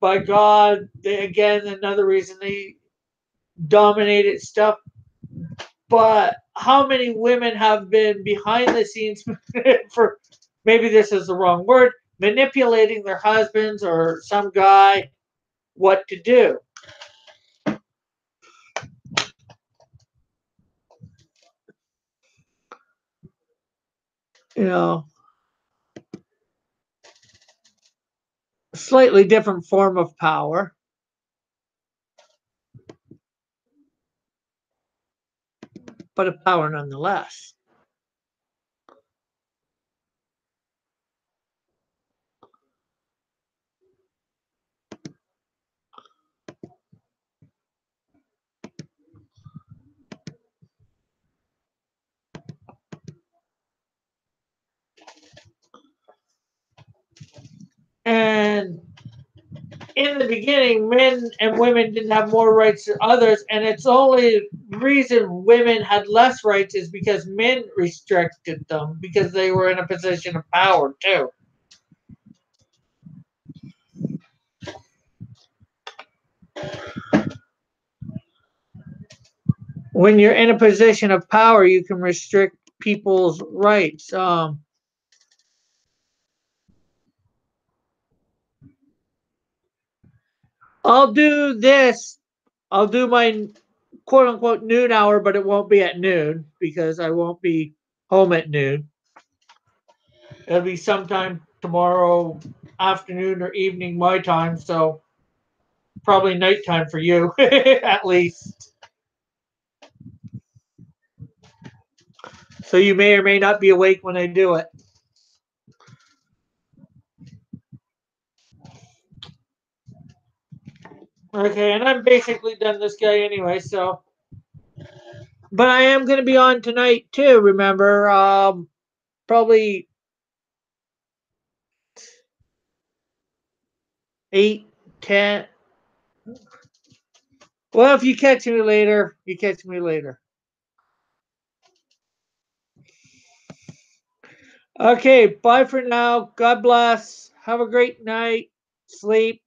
Speaker 1: by God, again, another reason they dominated stuff. But how many women have been behind the scenes for, maybe this is the wrong word, manipulating their husbands or some guy what to do? You know, slightly different form of power, but a power nonetheless. And in the beginning, men and women didn't have more rights than others, and it's only reason women had less rights is because men restricted them because they were in a position of power too. When you're in a position of power, you can restrict people's rights. I'll do this. I'll do my quote unquote noon hour, but it won't be at noon because I won't be home at noon. It'll be sometime tomorrow afternoon or evening my time, so probably nighttime for you at least. So you may or may not be awake when I do it. Okay, and I'm basically done this guy anyway, so. But I am going to be on tonight too, remember? Probably 8, 10. Well, if you catch me later, you catch me later. Okay, bye for now. God bless. Have a great night. Sleep.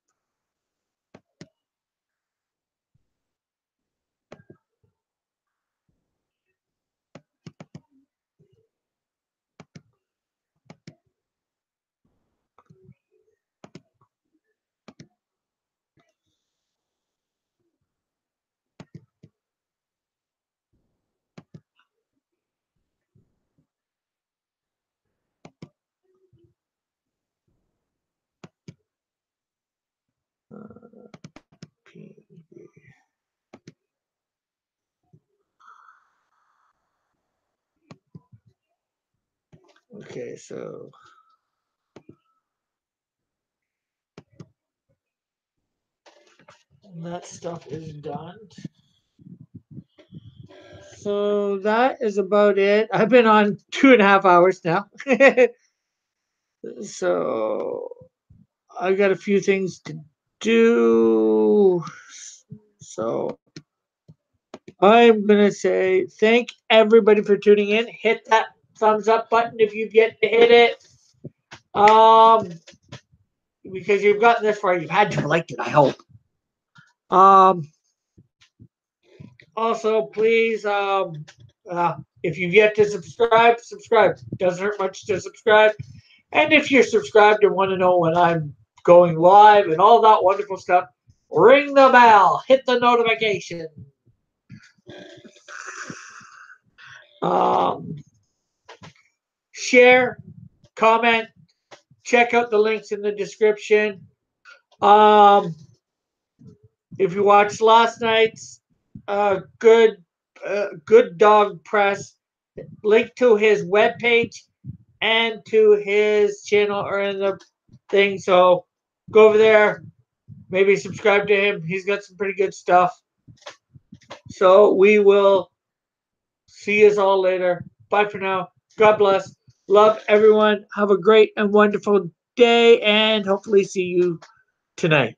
Speaker 1: Okay, so that stuff is done. So that is about it. I've been on 2.5 hours now. So I got a few things to do. So I'm gonna say thank everybody for tuning in. Hit that thumbs up button if you've yet to hit it. Um, because you've gotten this far, you've had to have liked it. I hope. Um, Also, please, if you've yet to subscribe, subscribe. Doesn't hurt much to subscribe. And if you're subscribed and want to know when I'm going live and all that wonderful stuff, ring the bell, hit the notification. Um, Share, comment, check out the links in the description. Um, if you watched last night's good dog press, link to his webpage and to his channel are in the thing. So go over there, maybe subscribe to him. He's got some pretty good stuff. So we will see us all later. Bye for now. God bless. Love everyone. Have a great and wonderful day, and hopefully see you tonight.